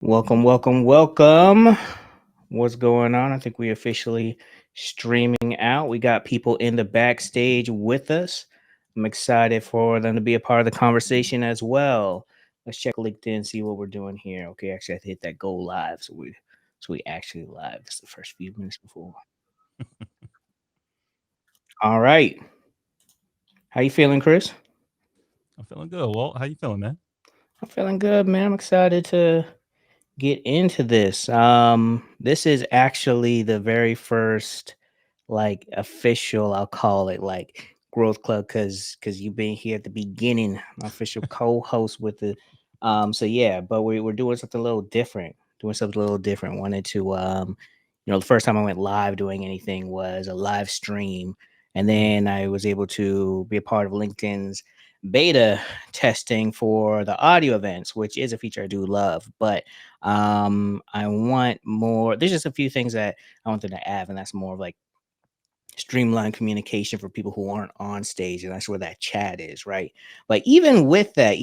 Welcome. What's going on? I think we officially streaming out. We got people in the backstage with us. I'm excited for them to be a part of the conversation as well. Let's check LinkedIn, see what we're doing here. Okay, actually I have to hit that go live. So we actually live. It's the first few minutes before. All right. How you feeling, Chris? I'm feeling good. Walt, how you feeling, man? I'm feeling good, man. I'm excited to get into this. This is actually the very first like official, I'll call it like growth club because you've been here at the beginning, official co-host with the so yeah, but we're doing something a little different. Doing something a little different. Wanted to the first time I went live doing anything was a live stream. And Mhm. then I was able to be a part of LinkedIn's beta testing for the audio events, which is a feature I do love. But I want more. There's just a few things that I wanted to add, and that's more of like streamline communication for people who aren't on stage, and that's where that chat is, right? But even with that,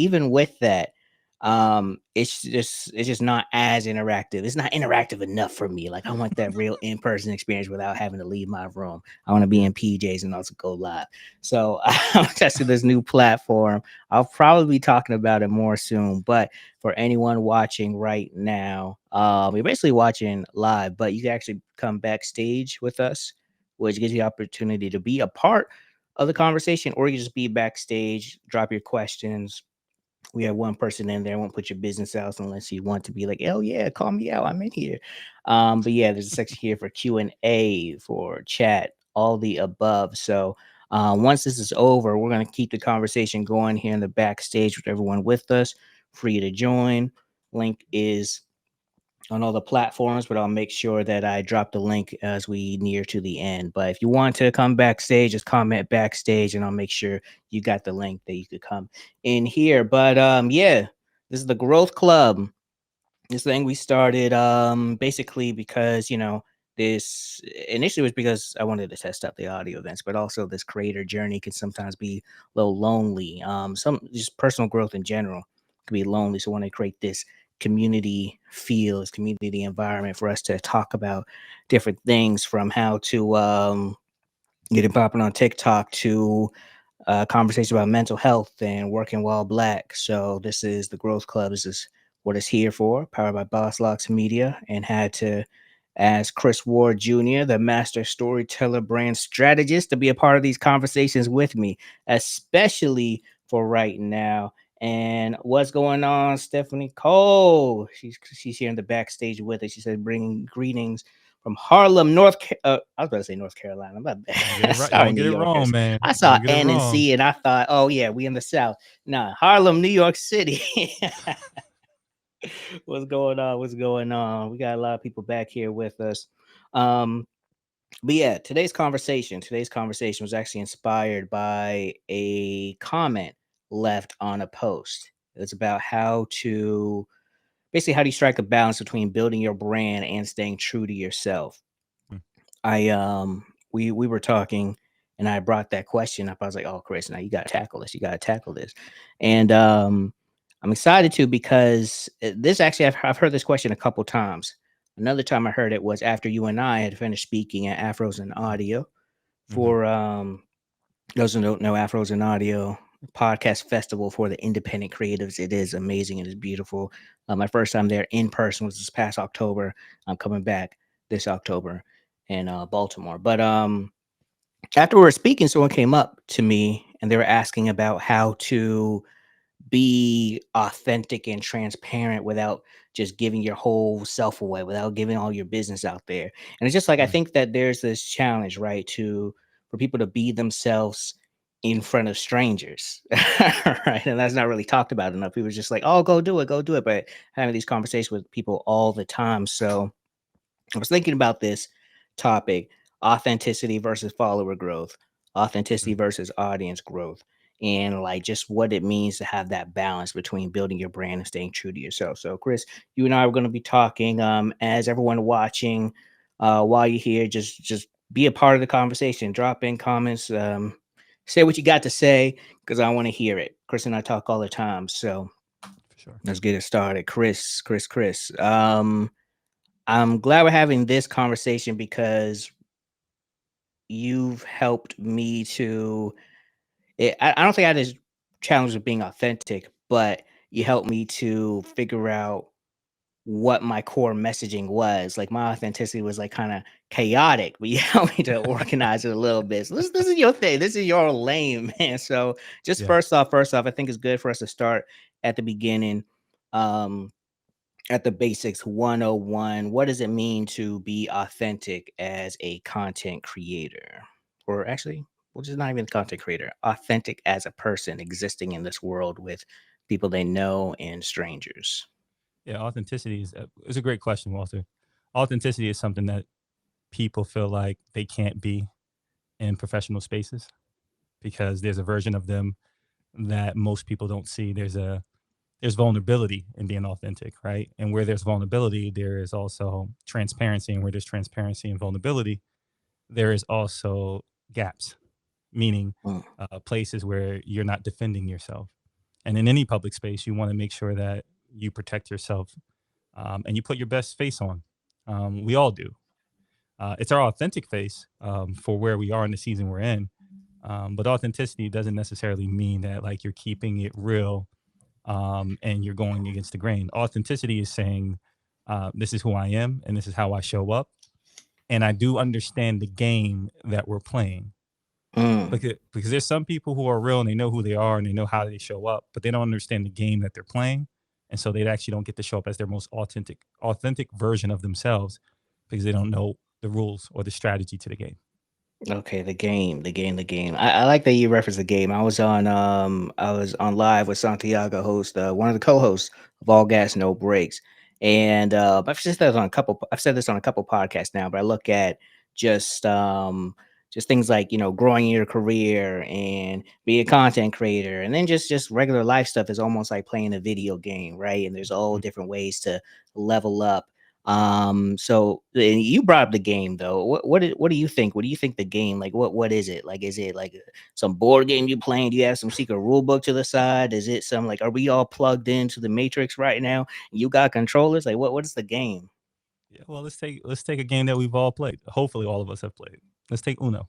it's just not as interactive. It's not interactive enough for me. Like I want that real in-person experience without having to leave my room. I want to be Yeah. in PJs and also go live. So I'm testing this new platform. I'll probably be talking about it more soon. But for anyone watching right now, you're basically watching live, but you can actually come backstage with us, which gives you the opportunity to be a part of the conversation, or you just be backstage, drop your questions. We have one person in there, won't put your business out unless you want to be like, oh yeah, call me out, I'm in here. But yeah, there's a section here for Q&A, for chat, all the above. So once this is over, we're going to keep the conversation going here in the backstage with everyone with us. Free to join. Link is on all the platforms, but I'll make sure that I drop the link as we near to the end. But if you want to come backstage, just comment backstage and I'll make sure you got the link that you could come in here. But yeah, this is the Growth Club. This thing we started basically because, this initially was because I wanted to test out the audio events, but also this creator journey can sometimes be a little lonely. Some just personal growth in general can be lonely. So I want to create this community feel, this community environment for us to talk about different things, from how to get it popping on TikTok to conversation about mental health and working while black. So this is the Growth Club. This is what it's here for, powered by Boss Locks Media, and had to ask Chris Ward Jr., the master storyteller brand strategist, to be a part of these conversations with me, especially for right now. And what's going on, Stephanie Cole? She's here in the backstage with us. She said, bringing greetings from Harlem, I was about to say North Carolina. My You don't bad. get it right. You Sorry, don't New get it wrong, Yorkers. man. I You saw don't get it N and wrong. C, and I thought, oh yeah, we in the South. Nah, Harlem, New York City. What's going on? What's going on? We got a lot of people back here with us. Um, but yeah, today's conversation was actually inspired by a comment left on a post. It's about how to basically, how do you strike a balance between building your brand and staying true to yourself. Mm. We were talking, and I brought that question up. I was like, "Oh, Chris, now you got to tackle this. You got to tackle this." And I'm excited to, because this actually, I've heard this question a couple times. Another time I heard it was after you and I had finished speaking at Afros and Audio Mhm. for those who don't know, Afros and Audio podcast festival for the independent creatives. It is amazing. It is beautiful. My first time there in person was this past October. I'm coming back this October in Baltimore. But after we were speaking, someone came up to me and they were asking about how to be authentic and transparent without just giving your whole self away, without giving all your business out there. And it's just like, I Mm. think that there's this challenge, right, to for people to be themselves in front of strangers. Right, and that's not really talked about enough. People are just like, oh, go do it, but having these conversations with people all the time. So I was thinking about this topic: authenticity versus follower growth, authenticity Mm. versus audience growth, and like just what it means to have that balance between building your brand and staying true to yourself. So, Chris, you and I are going to be talking. As everyone watching, while you're here, just be a part of the conversation. Drop in comments. Say what you got to say, because I want to hear it. Chris and I talk all the time. So, For sure. Sure. Let's get it started. Chris. I'm glad we're having this conversation because you've helped me to. I don't think I had this challenge of being authentic, but you helped me to figure out what my core messaging was. Like my authenticity was like kind of chaotic, but you helped me to organize it a little bit. So this is your thing. This is your lane, man. So just Yeah. first off, I think it's good for us to start at the beginning. Um, at the basics 101, what does it mean to be authentic as a content creator? Or actually, well, just not even a content creator, authentic as a person existing in this world with people they know and strangers. Yeah. Authenticity is a great question, Walter. Authenticity is something that people feel like they can't be in professional spaces because there's a version of them that most people don't see. There's vulnerability in being authentic, right? And where there's vulnerability, there is also transparency, and where there's transparency and vulnerability, there is also gaps, meaning Mm, places where you're not defending yourself. And in any public space, you want to make sure that you protect yourself, and you put your best face on. We all do. It's our authentic face for where we are in the season we're in. But authenticity doesn't necessarily mean that like you're keeping it real, and you're going against the grain. Authenticity is saying, this is who I am and this is how I show up. And I do understand the game that we're playing. mm. Because there's some people who are real and they know who they are and they know how they show up, but they don't understand the game that they're playing. And so they actually don't get to show up as their most authentic version of themselves because they don't know the rules or the strategy to the game. Okay, the game. I like that you referenced the game. I was on live with Santiago, host, one of the co-hosts of All Gas No Breaks. And I've said this on a couple podcasts now, but I look at just just things like, growing your career and be a content creator, and then just regular life stuff is almost like playing a video game, right? And there's all Mm. different ways to level up. So and you brought up the game though. What do you think? What do you think the game, like what is it? Like is it like some board game you playing? Do you have some secret rule book to the side? Is it some, like, are we all plugged into the matrix right now? You got controllers? Like what is the game? Yeah, well, let's take a game that we've all played. Hopefully, all of us have played. Let's take Uno.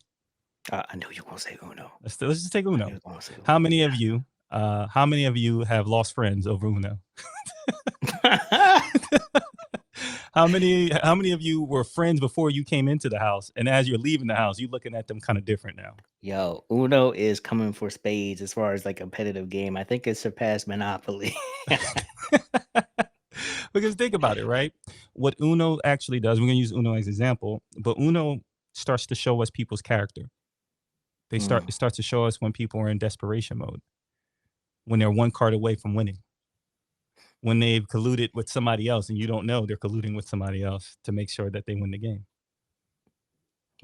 I knew you were gonna say Uno. Let's just take I knew Uno. you were gonna say How Uno. many of you? How many of you have lost friends over Uno? Yeah. How many of you were friends before you came into the house, and as you're leaving the house, you looking at them kind of different now? Yo, Uno is coming for spades as far as like competitive game. I think it surpassed Monopoly. Because think about it, right? What Uno actually does, we're gonna use Uno as an example, but Uno starts to show us people's character. Mm, It starts to show us when people are in desperation mode, when they're one card away from winning, when they've colluded with somebody else and you don't know they're colluding with somebody else to make sure that they win the game.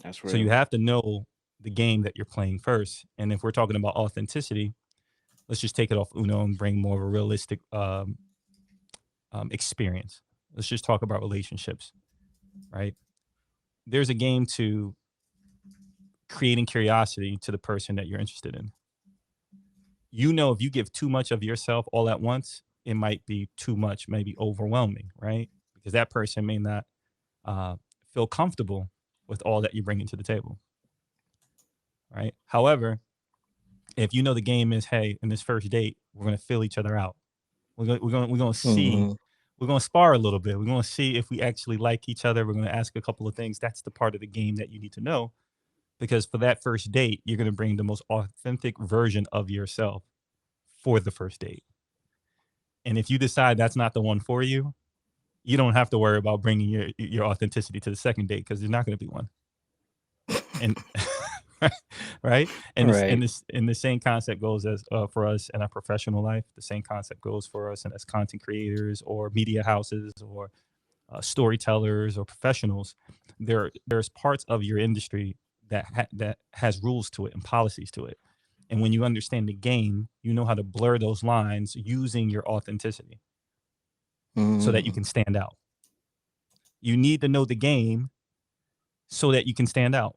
that's So you real. have to know the game that you're playing first. And if we're talking about authenticity, let's just take it off Uno and bring more of a realistic experience. Let's just talk about relationships, right? There's a game to creating curiosity to the person that you're interested in. You know, if you give too much of yourself all at once, it might be too much, maybe overwhelming, right? Because that person may not uh, feel comfortable with all that you're bringing to the table, right? However, if you know the game is, hey, in this first date, we're going to fill each other out. We're going to see. Mhm. We're going to spar a little bit. We're going to see if we actually like each other. We're going to ask a couple of things. That's the part of the game that you need to know because for that first date, you're going to bring the most authentic version of yourself for the first date. And if you decide that's not the one for you, you don't have to worry about bringing your authenticity to the second date because there's not going to be one. And right, Right. and the same concept goes as for us in our professional life. The same concept goes for us and as content creators or media houses or storytellers or professionals. There's parts of your industry that has rules to it and policies to it. And when you understand the game, you know how to blur those lines using your authenticity so that you Mm, can stand out. You need to know the game so that you can stand out.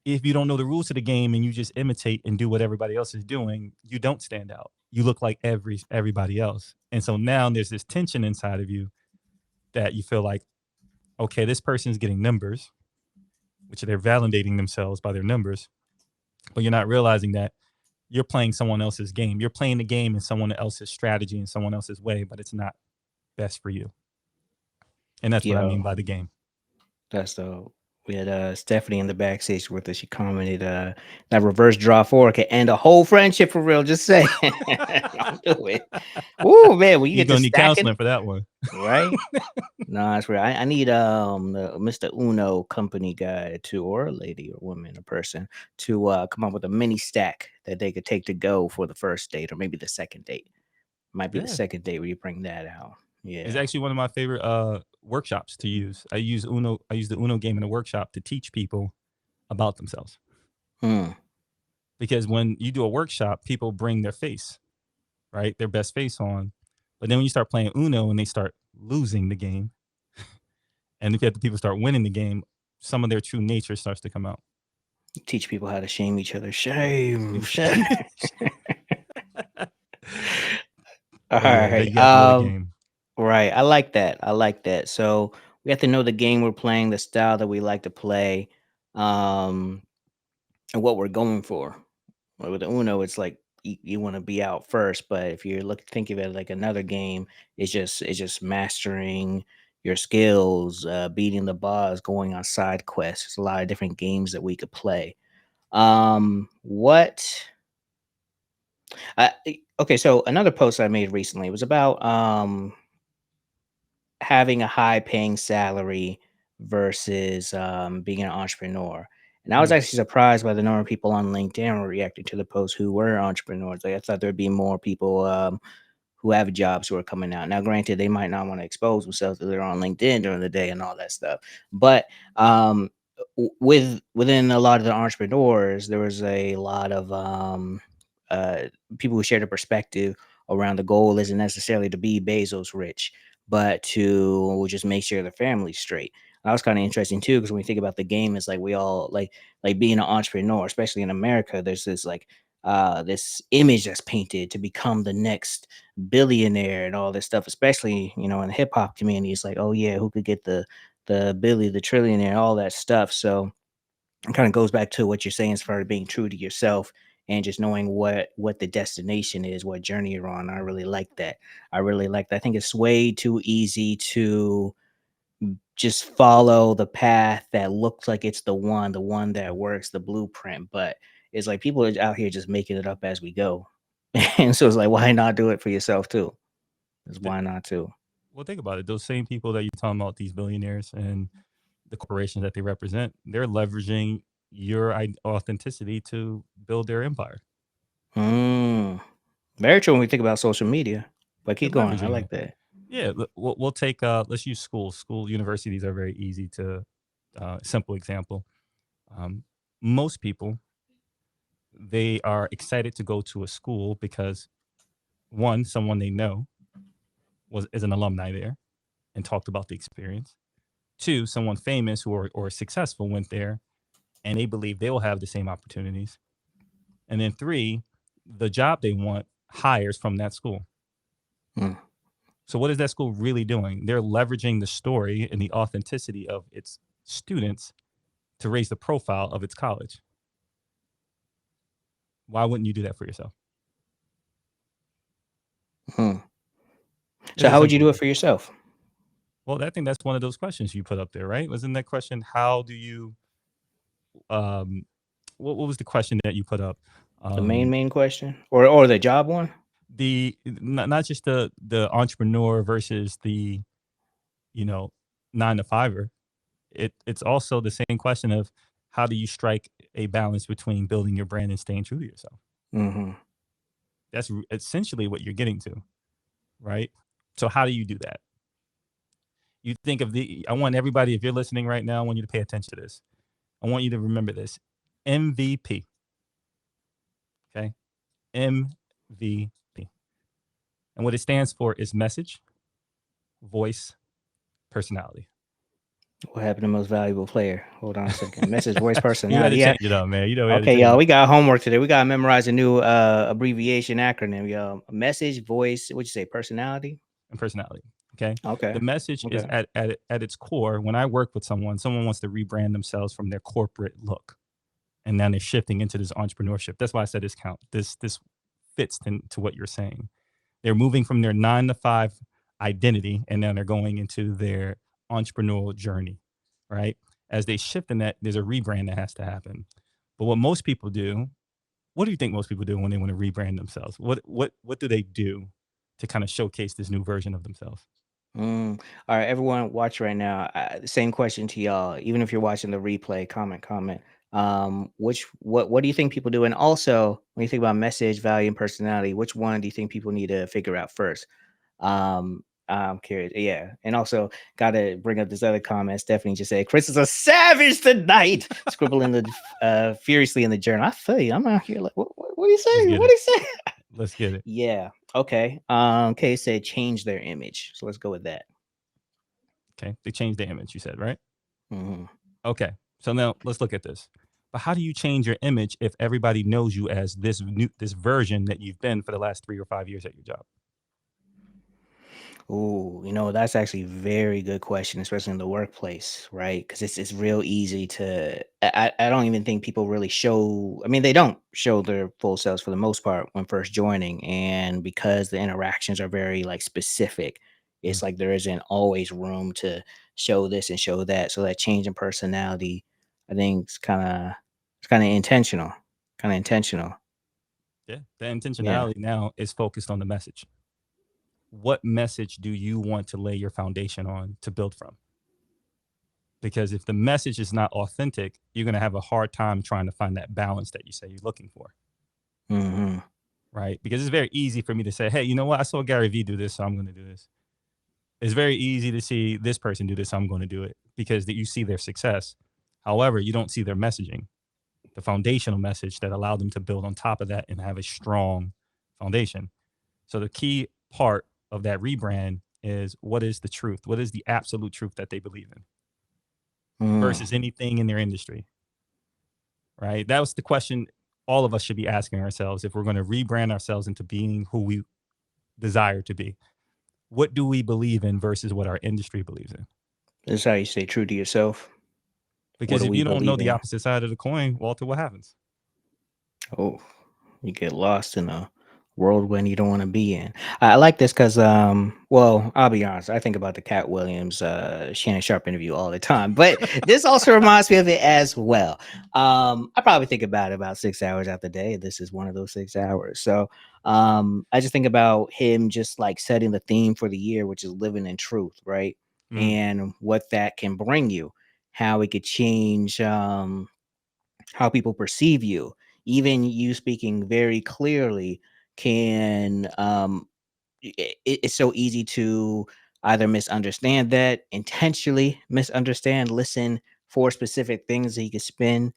If you don't know the rules to the game and you just imitate and do what everybody else is doing, you don't stand out. You look like everybody else. And so now there's this tension inside of you that you feel like, okay, this person's getting numbers, which they're validating themselves by their numbers, but you're not realizing that you're playing someone else's game. You're playing the game in someone else's strategy and someone else's way, but it's not best for you. And that's what I mean Yo, by the game. that's dope. We had Stephanie in the backstage with us. She commented that reverse draw four can end a whole friendship for real. Just say, don't do it. Ooh, man, when you You're get to gonna need stacking, counseling for that one. right? No, that's real. I need the Mr. Uno company guy to, or a lady or woman or person to come up with a mini stack that they could take to go for the first date or maybe the second date. Might be the Yeah. second date where you bring that out. It's Yeah. actually one of my favorite workshops to use. I use the Uno game in a workshop to teach people about themselves. Hmm. Because when you do a workshop, people bring their face, right? Their best face on. But then when you start playing Uno and they start losing the game, and if you have the people start winning the game, some of their true nature starts to come out. Teach people how to shame each other. Shame, shame. All But yeah, that right. you have to know the game. Right. I like that. I like that. So we have to know the game we're playing, the style that we like to play, um, and what we're going for. Well, with the Uno, it's like you want to be out first, but if you're think of it like another game, it's just mastering your skills, beating the boss, going on side quests. There's a lot of different games that we could play. What okay, so another post I made recently was about having a high paying salary versus being an entrepreneur. And I was Mm, actually surprised by the number of people on LinkedIn were reacting to the post who were entrepreneurs. Like I thought there'd be more people who have jobs who are coming out. Now, granted, they might not want to expose themselves because they're on LinkedIn during the day and all that stuff. But within a lot of the entrepreneurs, there was a lot of uh, people who shared a perspective around the goal isn't necessarily to be Bezos rich, but to just make sure the family's straight. And that was kind of interesting too, because when we think about the game, it's like we all like being an entrepreneur, especially in America. There's this image that's painted to become the next billionaire and all this stuff, especially in the hip hop community. It's like, oh yeah, who could get the Billy, the trillionaire, all that stuff. So it kind of goes back to what you're saying as far as being true to yourself and just knowing what the destination is, what journey you're on. I really like that. I really like that. I think it's way too easy to just follow the path that looks like it's the one that works, the blueprint. But it's like people are out here just making it up as we go. And so it's like, why not do it for yourself too? It's th- why not too? well, think about it. Those same people that you're talking about, these billionaires and the corporations that they represent, they're leveraging your authenticity to build their empire. Mm. Very true when we think about social media. But They're keep going. I leveraging like it. that. Yeah, we'll take let's use schools. School universities are very easy to simple example. Um, most people, they are excited to go to a school because one, someone they know is an alumni there and talked about the experience. Two, someone famous or successful went there and they believe they will have the same opportunities. And then three, the job they want hires from that school. Mm. So what is that school really doing? They're leveraging the story and the authenticity of its students to raise the profile of its college. Why wouldn't you do that for yourself? Mm. It's So as how would you simple do as it that. for yourself? Well, I think that's one of those questions you put up there, right? Wasn't that question? How do you? Um, what was the question that you put up? The main Um, main question, or the job one? the not just the entrepreneur versus the you know 9 to 5er. It's also the same question of how do you strike a balance between building your brand and staying true to yourself. Mm-hmm. That's essentially what you're getting to, right? So how do you do that? You think of I want everybody, if you're listening right now, I want you to pay attention to this. I want you to remember this. MVP. Okay. MVP. And what it stands for is message, voice, personality. What happened to most valuable player? Hold on a second. Message, voice, We had to personality. Yeah. change it up, man. You know we had to Okay, change y'all. it. We got homework today. We got to memorize a new abbreviation acronym, y'all. Message, voice. What'd you say? Personality. And personality. Okay. The Okay. message is Okay. at its core. When I work with someone wants to rebrand themselves from their corporate look, and now they're shifting into this entrepreneurship. That's why I said this count. This fits to what you're saying. They're moving from their 9 to 5 identity, and now they're going into their entrepreneurial journey, right? As they shift in that, there's a rebrand that has to happen. But what most people do, what do you think most people do when they want to rebrand themselves? What do they do to kind of showcase this new version of themselves? All right, everyone, watch right now. Same question to y'all. Even if you're watching the replay, comment. What do you think people do? And also, when you think about message, value, and personality, which one do you think people need to figure out first? I'm curious. Yeah, and also got to bring up this other comment. Stephanie just said, "Chris is a savage tonight," scribbling the furiously in the journal. I feel you. I'm out here like, what do you Let's say? get What it. do you say? Let's get it. Yeah. Okay. Kay said change their image. So let's go with that. Okay. They changed the image, you said, right? hmm Okay. So now let's look at this. But how do you change your image if everybody knows you as this version that you've been for the last 3 or 5 years at your job? Ooh, that's actually a very good question, especially in the workplace, right? Because it's real easy to. I don't even think people really show. I mean, they don't show their full selves for the most part when first joining, and because the interactions are very like specific, Mm. it's like there isn't always room to show this and show that. So that change in personality, I think, it's kind of intentional, kind of intentional. Yeah. The Yeah. intentionality now is focused on the message. What message do you want to lay your foundation on to build from? Because if the message is not authentic, you're going to have a hard time trying to find that balance that you say you're looking for, hmm right? Because it's very easy for me to say, hey, you know what? I saw Gary Vee do this, so I'm going to do this. It's very easy to see this person do this, so I'm going to do it because you see their success. However, you don't see their messaging, the foundational message that allowed them to build on top of that and have a strong foundation. So the key part of that rebrand is what is the truth? What is the absolute truth that they believe in Mm. versus anything in their industry, right? That was the question all of us should be asking ourselves if we're going to rebrand ourselves into being who we desire to be. What do we believe in versus what our industry believes in? This is how you stay true to yourself. What Because do if we you don't know believe the in? opposite side of the coin, Walter, what happens? Oh, you get lost in a whirlwind you don't want to be in. I like this because, well, I'll be honest. I think about the Cat Williams, Shannon Sharp interview all the time, but this also reminds me of it as well. I probably think about it about 6 hours out the day. This is one of those 6 hours. So, I just think about him just like setting the theme for the year, which is living in truth, right? Mm, And what that can bring you, how it could change, how people perceive you. Even you speaking very clearly can it's so easy to either misunderstand that, intentionally misunderstand, listen for specific things that you can spin.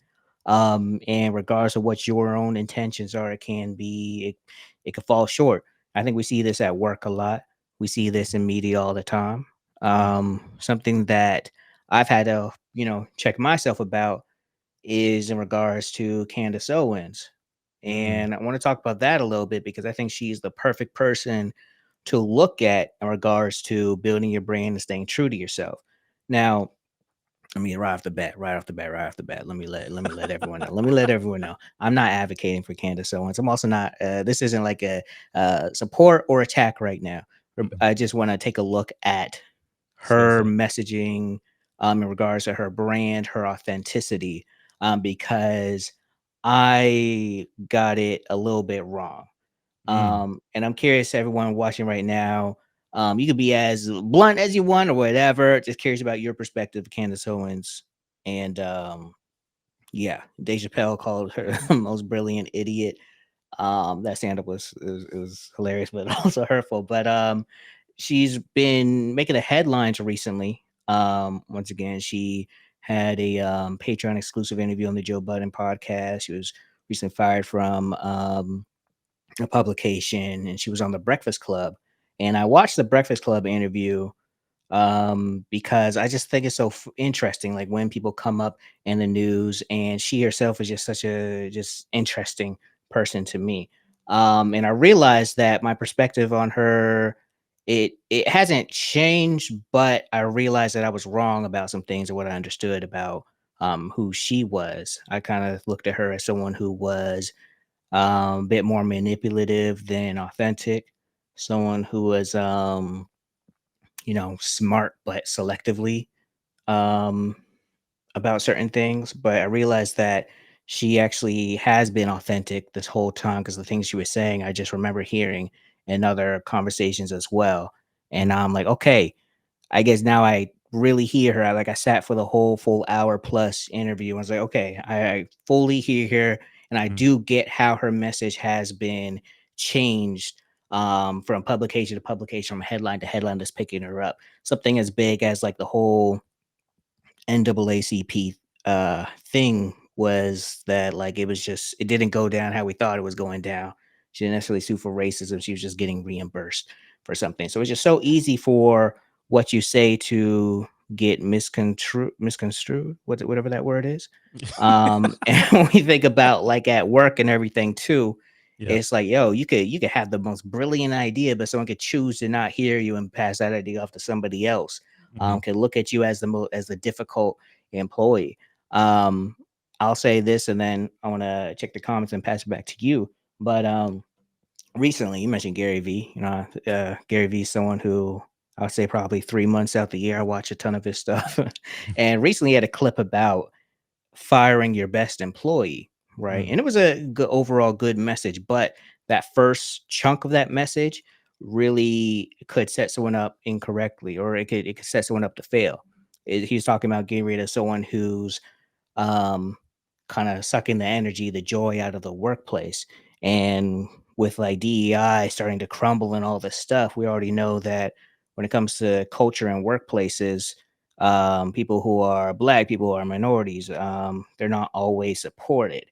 And regardless of what your own intentions are, it could fall short. I think we see this at work a lot. We see this in media all the time. mm, Something that I've had to, check myself about is in regards to Candace Owens. mm, And I want to talk about that a little bit because I think she's the perfect person to look at in regards to building your brand and staying true to yourself. Now, I mean, right off the bat, let me let everyone know. Let me let everyone know. I'm not advocating for Candace Owens. I'm also not. This isn't like a support or attack right now. mm. I just want to take a look at Skill her set. messaging in regards to her brand, her authenticity, because I got it a little bit wrong. Mm, And I'm curious, everyone watching right now, you could be as blunt as you want or whatever. Just curious about your perspective, Candace Owens. And yeah, Dave Chappelle called her the most brilliant idiot. That stand up was hilarious, but also hurtful. But she's been making the headlines recently. Once again, she had a Patreon exclusive interview on the Joe Budden podcast. She was recently fired from a publication, and she was on the Breakfast Club. And I watched the Breakfast Club interview because I just think it's so interesting. Like when people come up in the news, and she herself is just such a just interesting person to me. And I realized that my perspective on her, it hasn't changed, but I realized that I was wrong about some things of what I understood about who she was. I kind of looked at her as someone who was a bit more manipulative than authentic, someone who was smart but selectively um, about certain things. But I realized that she actually has been authentic this whole time, because the things she was saying, I just remember hearing in other conversations as well. And I'm like, okay, I guess now I really hear her. I sat for the whole full hour plus interview. I was like, okay, I fully hear her, and I Mm, do get how her message has been changed from publication to publication, from headline to headline, that's picking her up. Something as big as like the whole NAACP thing was that, like, it was just, it didn't go down how we thought it was going down. She didn't necessarily sue for racism. She was just getting reimbursed for something. So it's just so easy for what you say to get misconstrued, whatever that word is. And when we think about like at work and everything too, yep. it's like, yo, you could have the most brilliant idea, but someone could choose to not hear you and pass that idea off to somebody else. Hmm. Can look at you as as the difficult employee. Um, I'll say this, and then I want to check the comments and pass it back to you. But recently, you mentioned Gary V. Gary V is someone who I would say probably 3 months out the year I watch a ton of his stuff. And recently, he had a clip about firing your best employee, right? Mm, And it was a good, overall good message, but that first chunk of that message really could set someone up incorrectly, or it could set someone up to fail. He's talking about getting rid of someone who's um, kind of sucking the energy, the joy out of the workplace. And with like DEI starting to crumble and all this stuff, we already know that when it comes to culture and workplaces, people who are black, people who are minorities, they're not always supported.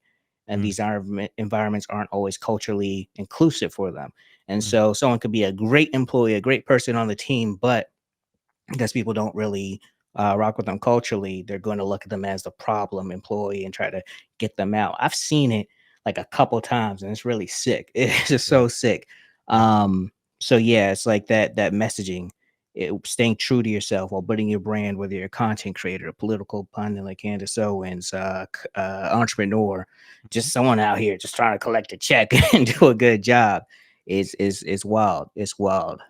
And mm, these environments aren't always culturally inclusive for them. And mm, so someone could be a great employee, a great person on the team, but because people don't really rock with them culturally, they're going to look at them as the problem employee and try to get them out. I've seen it like a couple times, and it's really sick. It's just yeah. so sick. Yep. So yeah, it's like that messaging, staying true to yourself while building your brand, whether you're a content creator, a political pundit like Candace Owens, entrepreneur, Mhm. just someone out here just trying to collect a check and do a good job. Is wild. It's wild.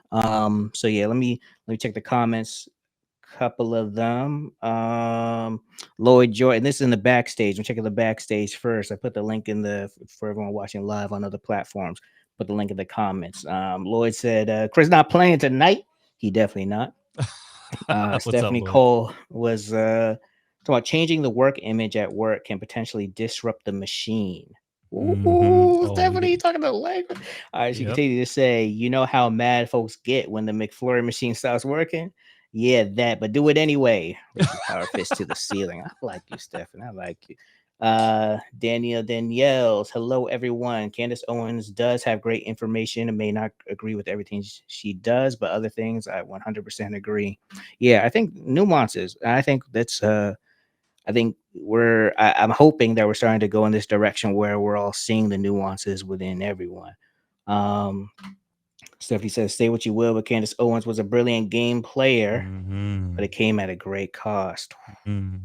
So yeah, let me check the comments. Couple of them. Lloyd Joy, and this is in the backstage. I'm checking the backstage first. I put the link in the for everyone watching live on other platforms. Put the link in the comments. Lloyd said, Chris not playing tonight. He definitely not. What's up, Stephanie Lloyd? Cole was talking about changing the work image at work can potentially disrupt the machine. Hmm. Ooh, Oh, we get. Stephanie talking about language. All right, she Yep. continued to say, you know how mad folks get when the McFlurry machine stops working? Yeah, that, but do it anyway. Raises power fist to the ceiling. I like you, Stephanie. I like you. Danielle's hello everyone. Candace Owens does have great information and may not agree with everything she does, but other things I 100% agree. Yeah, I think nuances. I think that's I think I'm hoping that we're starting to go in this direction where we're all seeing the nuances within everyone. Um Stephanie says, say what you will, but Candace Owens was a brilliant game player, but Hmm. it came at a great cost. Hmm.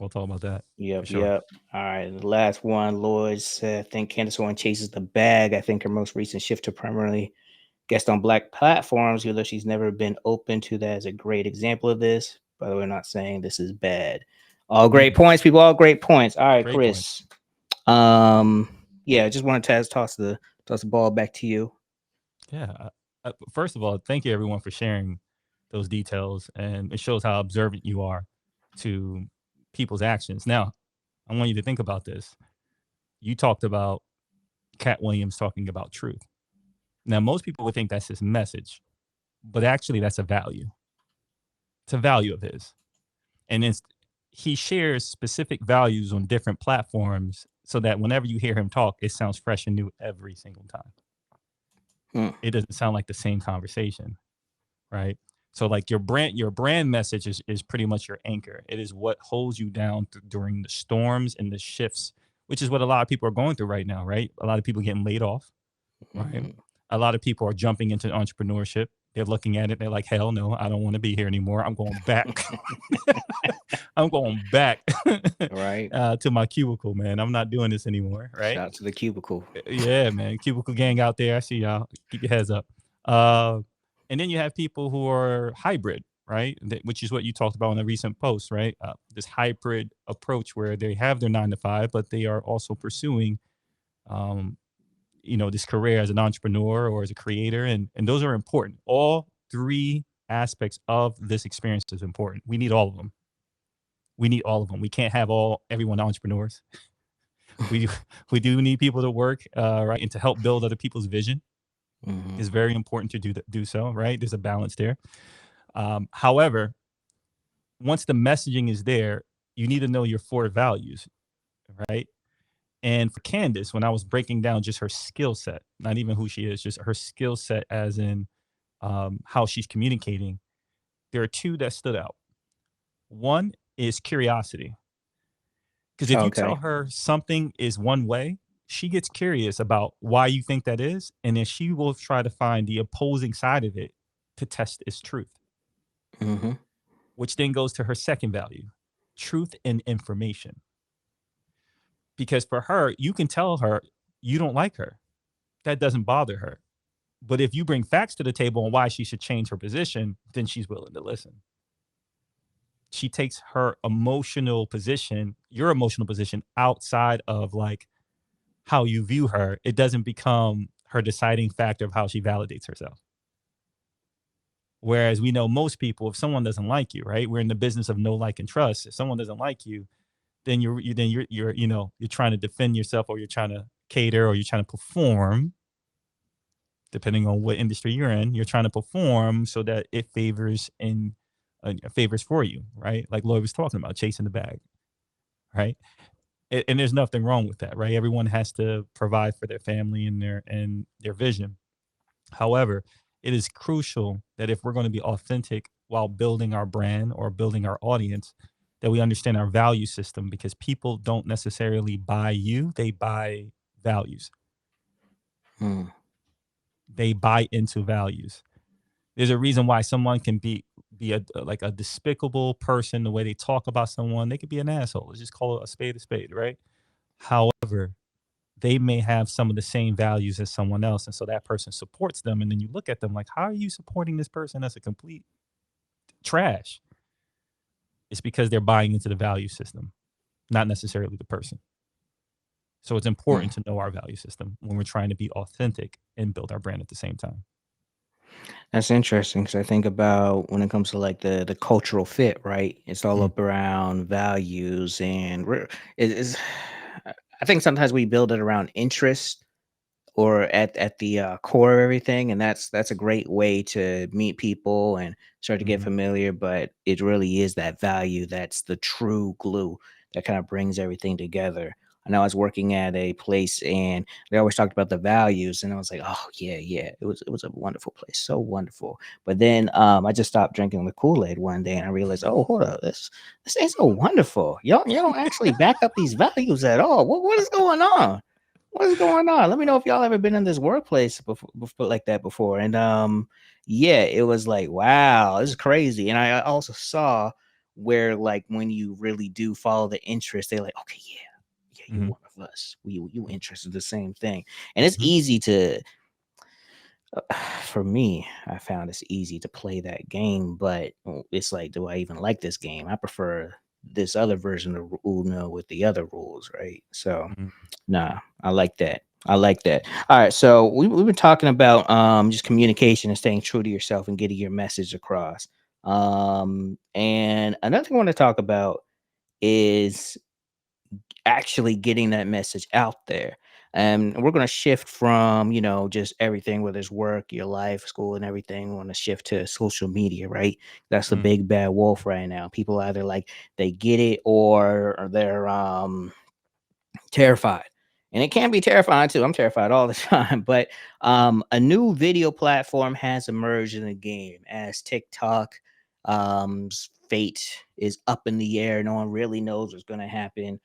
We'll talk about that for Yep, sure. yep. All right. The last one, Lloyd said, I think Candace Owens chases the bag. I think her most recent shift to primarily guest on black platforms, although she's never been open to that, is a great example of this. By the way, we're not saying this is bad. All great Mm, points, people. All great points. All right, great points. Chris. Yeah, just wanted to toss the ball back to you. Yeah. First of all, thank you everyone for sharing those details, and it shows how observant you are to people's actions. Now, I want you to think about this. You talked about Cat Williams talking about truth. Now, most people would think that's his message, but actually, that's a value. It's a value of his, and he shares specific values on different platforms so that whenever you hear him talk, it sounds fresh and new every single time. Hmm. It doesn't sound like the same conversation, right? So like your brand message is pretty much your anchor. It is what holds you down during the storms and the shifts, which is what a lot of people are going through right now, right? A lot of people getting laid off, right? Mhm. A lot of people are jumping into entrepreneurship. They're looking at it. They're like, hell no, I don't want to be here anymore. I'm going back. I'm going back Right. to my cubicle, man. I'm not doing this anymore, right? Shout out to the cubicle. Yeah, man. Cubicle gang out there. I see y'all. Keep your heads up. Uh, and then you have people who are hybrid, right? Which is what you talked about in a recent post, right? This hybrid approach where they have their 9 to 5, but they are also pursuing, um, this career as an entrepreneur or as a creator, and those are important. All three aspects of this experience is important. We need all of them. We need all of them. We can't have everyone entrepreneurs. We we do need people to work, right, and to help build other people's vision. Mhm. Is very important to do so, right? There's a balance there. However, once the messaging is there, you need to know your 4 values, right? And for Candace, when I was breaking down just her skill set, not even who she is, just her skill set, as in how she's communicating, there are 2 that stood out. One is curiosity. Because if you tell Okay. her something is one way, she gets curious about why you think that is, and then she will try to find the opposing side of it to test its truth, Mhm. which then goes to her second value, truth and information. Because for her, you can tell her you don't like her. That doesn't bother her. But if you bring facts to the table on why she should change her position, then she's willing to listen. She takes her emotional position, your emotional position, outside of like how you view her. It doesn't become her deciding factor of how she validates herself. Whereas we know most people, if someone doesn't like you, right? We're in the business of know, like, and trust. If someone doesn't like you, then you're trying to defend yourself, or you're trying to cater, or you're trying to perform, depending on what industry you're in. You're trying to perform so that it favors for you, right? Like Lloyd was talking about, chasing the bag, right? And there's nothing wrong with that, right? Everyone has to provide for their family and their vision. However, it is crucial that if we're going to be authentic while building our brand or building our audience, that we understand our value system, because people don't necessarily buy you, they buy values. Mm. They buy into values. There's a reason why someone can be like a despicable person. The way they talk about someone, they could be an asshole. Let's just call it a spade, right? However, they may have some of the same values as someone else, and so that person supports them. And then you look at them like, how are you supporting this person that's a complete trash? It's because they're buying into the value system, not necessarily the person. So it's Mm. important to know our value system when we're trying to be authentic and build our brand at the same time. That's interesting because I think about when it comes to like the cultural fit, right? It's all Mm, up around values and it is. I think sometimes we build it around interest or at the core of everything, and that's a great way to meet people and start to get mhm, familiar. But it really is that value that's the true glue that kind of brings everything together. I know I was working at a place and they always talked about the values, and I was like, oh yeah, yeah, it was a wonderful place, so wonderful. But then I just stopped drinking the Kool-Aid one day, and I realized, oh, hold up, this ain't so wonderful. Y'all don't actually back up these values at all. What is going on? What is going on? Let me know if y'all ever been in this workplace before like that before. And yeah, it was like, wow, this is crazy. And I also saw where like when you really do follow the interest, they're like, okay, yeah, yeah, you mhm, one of us. You interested in the same thing. And it's mhm, easy to for me, I found it's easy to play that game, but it's like, do I even like this game? I prefer this other version of Uno with the other rules, right? So mhm, nah, I like that. I like that. All right, so we've been talking about just communication and staying true to yourself and getting your message across. And another thing I want to talk about is actually getting that message out there. And we're going to shift from, just everything, whether it's work, your life, school, and everything. We want to shift to social media, right? That's the mhm, big bad wolf right now. People either like they get it or they're terrified. and it can be terrifying too. I'm terrified all the time. But a new video platform has emerged in the game as TikTok fate is up in the air. No one really knows what's going to happen.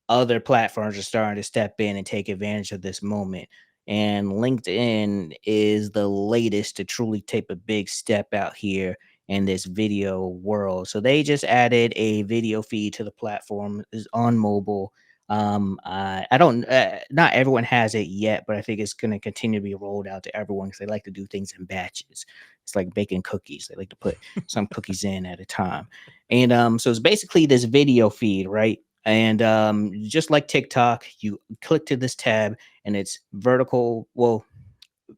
Other platforms are starting to step in and take advantage of this moment. And LinkedIn is the latest to truly take a big step out here in this video world. So they just added a video feed to the platform is on mobile. I don't, not everyone has it yet, but I think it's going to continue to be rolled out to everyone because they like to do things in batches. It's like baking cookies. They like to put some cookies in at a time. And so it's basically this video feed, right? And just like TikTok, you click to this tab and it's vertical. Well,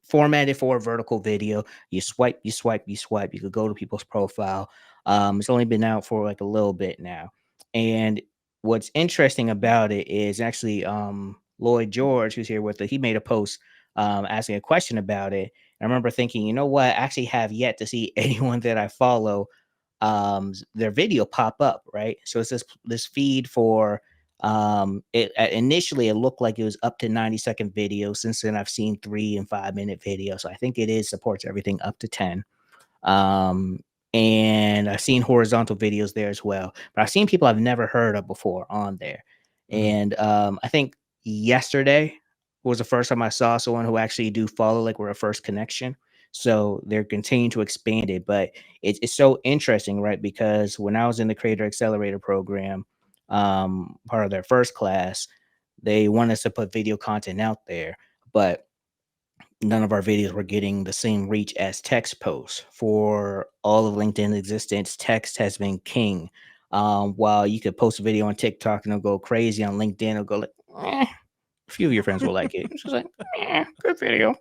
formatted for a vertical video. You swipe, you swipe, you swipe. You could go to people's profile. It's only been out for like a little bit now. And what's interesting about it is actually Lloyd George, who's here with it, he made a post asking a question about it. And I remember thinking, you know what? I actually have yet to see anyone that I follow their video pop up, right? So it's this feed for it initially it looked like it was up to 90-second videos. Since then I've seen 3 and 5 minute videos, so I think it is supports everything up to 10. um and I've seen horizontal videos there as well, but I've seen people I've never heard of before on there. Mm, And I think yesterday was the first time I saw someone who actually do follow, like we're a first connection. So they're continuing to expand it, but it's so interesting, right? Because when I was in the Creator Accelerator program, part of their first class, they want us to put video content out there, but none of our videos were getting the same reach as text posts. For all of LinkedIn existence, text has been king. While you could post a video on TikTok and it'll go crazy, on LinkedIn it'll go like, a few of your friends will like it. It's just like, good video.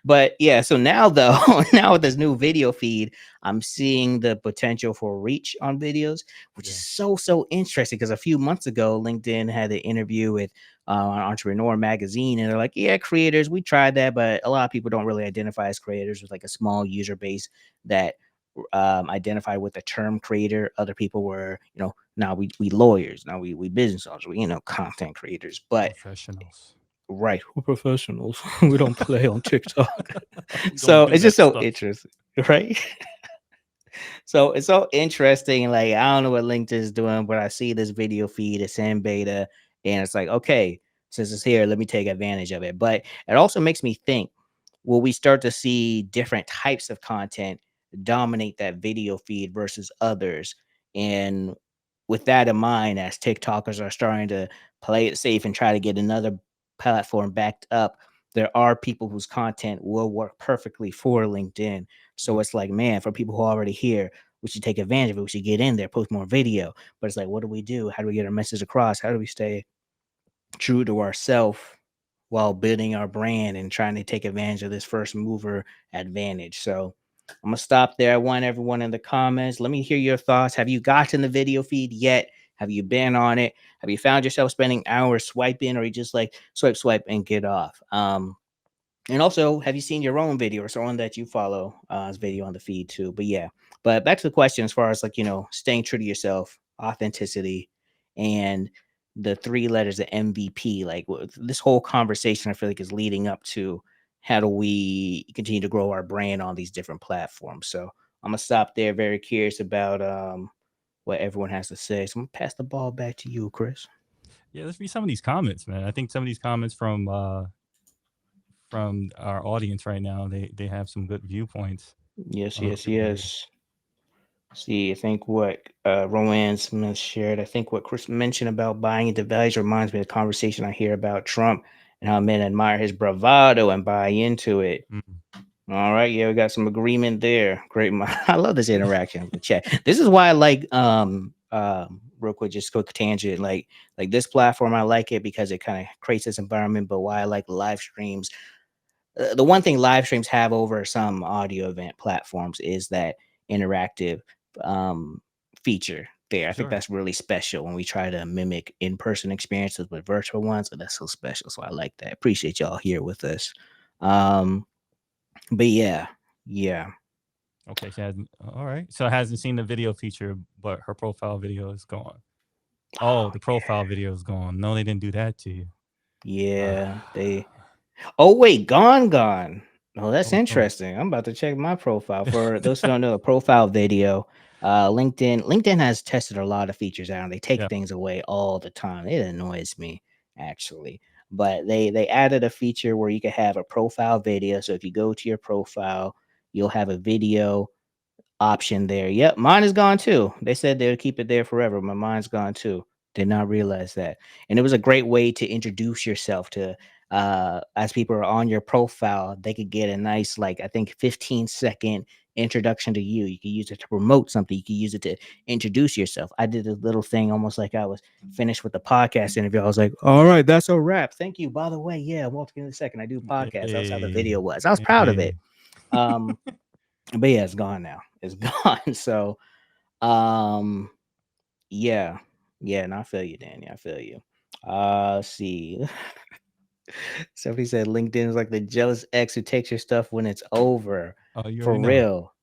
But yeah, so now though, now with this new video feed, I'm seeing the potential for reach on videos, which is yeah. so interesting. Because a few months ago, LinkedIn had an interview with Entrepreneur Magazine, and they're like, "Yeah, creators, we tried that, but a lot of people don't really identify as creators with like a small user base that." Identify with the term creator. Other people were, now we lawyers, now we business owners, we content creators. But Professionals. right, we're professionals. We don't play on TikTok. We don't So do it's just that so stuff. interesting, right? So it's so interesting. Like, I don't know what LinkedIn is doing, but I see this video feed, it's in beta, and it's like, okay, since it's here, let me take advantage of it. But it also makes me think, will we start to see different types of content dominate that video feed versus others? And with that in mind, as TikTokers are starting to play it safe and try to get another platform backed up, there are people whose content will work perfectly for LinkedIn. So Mm, it's like, man, for people who are already here, we should take advantage of it. We should get in there, post more video. But it's like, what do we do? How do we get our message across? How do we stay true to ourselves while building our brand and trying to take advantage of this first mover advantage? So I'm gonna stop there. I want everyone in the comments. Let me hear your thoughts. Have you gotten the video feed yet? Have you been on it? Have you found yourself spending hours swiping, or you just like swipe, swipe, and get off? And also, have you seen your own video or someone that you follow video on the feed too? But yeah, but back to the question as far as like, staying true to yourself, authenticity, and the three letters of MVP. Like this whole conversation, I feel like is leading up to how do we continue to grow our brand on these different platforms. So I'm gonna stop there. Very curious about what everyone has to say. So I'm gonna pass the ball back to you, Chris. yeah, let's read some of these comments, man. I think some of these comments from our audience right now, they have some good viewpoints. Yes, Let's yes, see here. yes. See, I think what Rowan Smith shared, I think what Chris mentioned about buying into values reminds me of the conversation I hear about Trump and how men admire his bravado and buy into it. Mm. All right, yeah, we got some agreement there. Great. I love this interaction with the chat. This is why I like real quick, just quick tangent, like this platform, I like it because it kind of creates this environment, but why I like live streams, the one thing live streams have over some audio event platforms is that interactive um, feature there. I think Sure. that's really special when we try to mimic in-person experiences with virtual ones. And that's so special. So I like that. Appreciate y'all here with us. Um, but yeah, yeah. Okay, she hasn't. All right, so hasn't seen the video feature, but her profile video is gone. Oh, Oh the yeah. profile video is gone. No, they didn't do that to you. Yeah, they. Oh wait, gone. Oh, that's Oh, oh. interesting. I'm about to check my profile. For those who don't know, a profile video. LinkedIn has tested a lot of features out, and they take Yeah. things away all the time. It annoys me actually, but they added a feature where you can have a profile video. So if you go to your profile, you'll have a video option there. Yep, mine is gone too. They said they'll keep it there forever. My mine's gone too. Did not realize that. And it was a great way to introduce yourself to as people are on your profile, they could get a nice, like I think 15-second introduction to you. You can use it to promote something, you can use it to introduce yourself. I did a little thing almost like I was finished with the podcast interview. I was like, all right, that's a wrap. Thank you. By the way, yeah, walking in a second. I do podcasts. That's how the video Hey, was. I was proud of it. hey. Um, but yeah, it's gone now. It's gone. So um yeah. Yeah, and I feel you, Danny. I feel you. Let's see. Somebody said LinkedIn is like the jealous ex who takes your stuff when it's over. Oh, you For already know. real.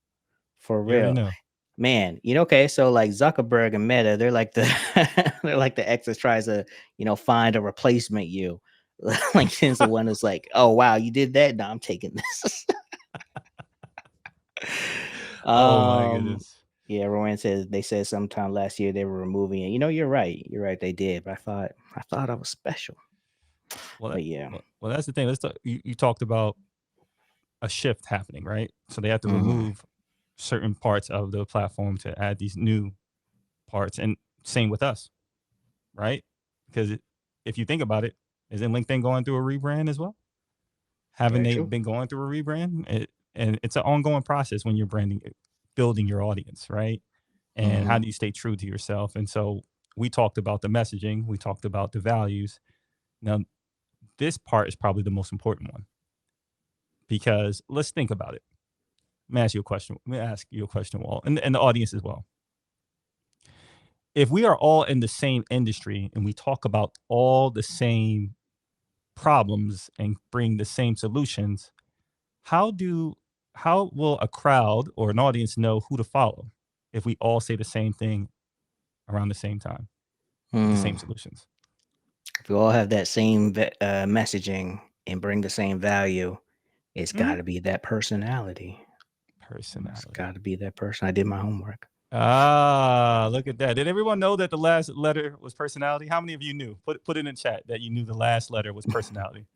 For You already real. know. Man, okay, so like Zuckerberg and Meta, they're like the they're like the ex that tries to, find a replacement you. LinkedIn's the one that's like, oh wow, you did that. No, I'm taking this. Oh my um goodness. yeah, Rowan says they said sometime last year they were removing it. You're right. You're right, they did. But I thought I was special. Well, But yeah. that's the thing. Let's talk. You talked about a shift happening, right? So they have to Mhm. remove certain parts of the platform to add these new parts, and same with us, right? Because if you think about it, isn't LinkedIn going through a rebrand as well? Haven't Very they true. been going through a rebrand? And it's an ongoing process when you're branding, building your audience, right? And how Mhm. do you stay true to yourself? And so we talked about the messaging, we talked about the values. Now, this part is probably the most important one because let's think about it. Let me ask you a question. Let me ask you a question, Walt, and the audience as well. If we are all in the same industry and we talk about all the same problems and bring the same solutions, how do how will a crowd or an audience know who to follow if we all say the same thing around the same time with the same Hmm. solutions? If we all have that same messaging and bring the same value, it's got Mhm. to be that personality. It's Personality. got to be that person. I did my homework. Ah, look at that. Did everyone know that the last letter was personality? How many of you knew? Put it in chat that you knew the last letter was personality.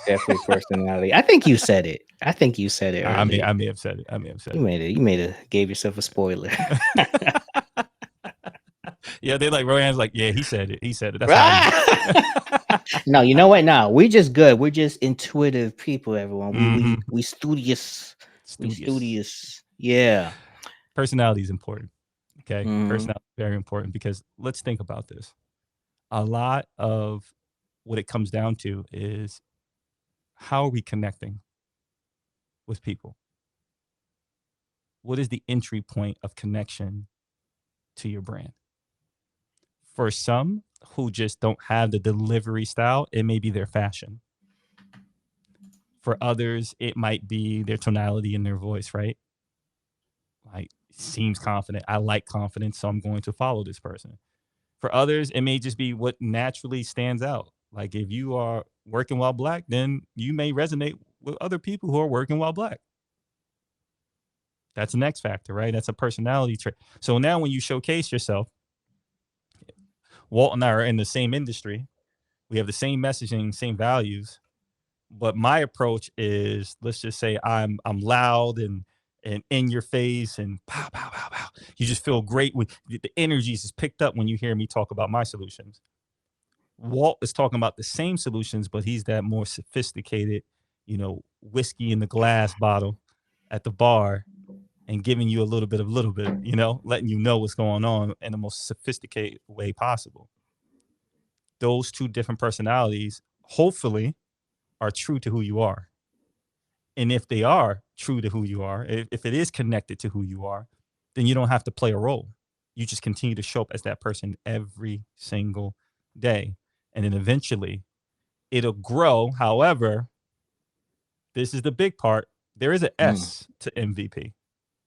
Definitely personality. I think you said it. I think you said it I earlier. may have said it. I may have You said made it. You made it. Gave yourself a spoiler. it. Yeah, they like Royan's like, yeah, he said it. He said it. That's how I knew. No, you know what? No, we're just good. We're just intuitive people. Everyone. We Hmm. we we studious. We Studious. studious. Yeah. Personality is important. Okay. Hmm. Personality is very important because let's think about this. A lot of what it comes down to is how are we connecting with people? What is the entry point of connection to your brand? For some who just don't have the delivery style, it may be their fashion. For others, it might be their tonality in their voice, right? Like, seems confident. I like confidence, so I'm going to follow this person. For others, it may just be what naturally stands out. Like, if you are working while black, then you may resonate with other people who are working while black. That's an X factor, right? That's a personality trait. So now when you showcase yourself, Walt and I are in the same industry. We have the same messaging, same values. But my approach is, let's just say I'm loud and in your face and pow pow pow pow. You just feel great with the energy is picked up when you hear me talk about my solutions. Walt is talking about the same solutions, but he's that more sophisticated, whiskey in the glass bottle at the bar and giving you a little bit, letting you know what's going on in the most sophisticated way possible. Those two different personalities, hopefully, are true to who you are. And if they are true to who you are, if it is connected to who you are, then you don't have to play a role. You just continue to show up as that person every single day. And then eventually it'll grow. However, this is the big part. There is an Mm. S to MVP.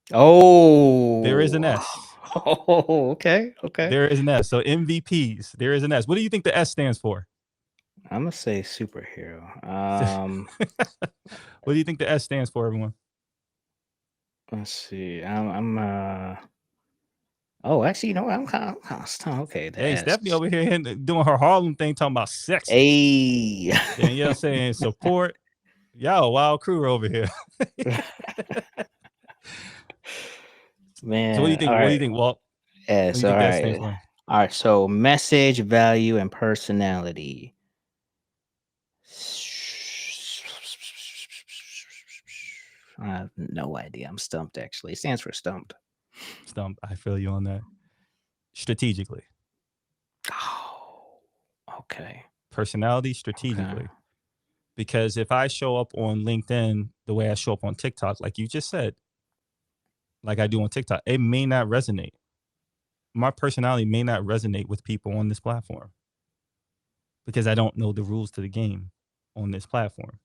There is an Oh. S. Oh. Okay. Okay. There is an S. So MVPs, there is an S. What do you think the S stands for? I'm gonna say superhero. What do you think the S stands for, everyone? Let's see. Oh, actually, you know what? I'm kind of okay. The Hey, S. Stephanie over here doing her Harlem thing, talking about sexy. A. Danielle saying support. Y'all, wild crew over here. So what do you Man. think? All What do you right. think, Walt? What do S. you All think that stands right. for? All right. So message, value, and personality. I have no idea. I'm stumped. Actually, it stands for stumped. Stump. I feel you on that. Strategically. Oh. Okay. Personality Okay. strategically. Because if I show up on LinkedIn the way I show up on TikTok, like you just said, like I do on TikTok, it may not resonate. My personality may not resonate with people on this platform because I don't know the rules to the game on this platform.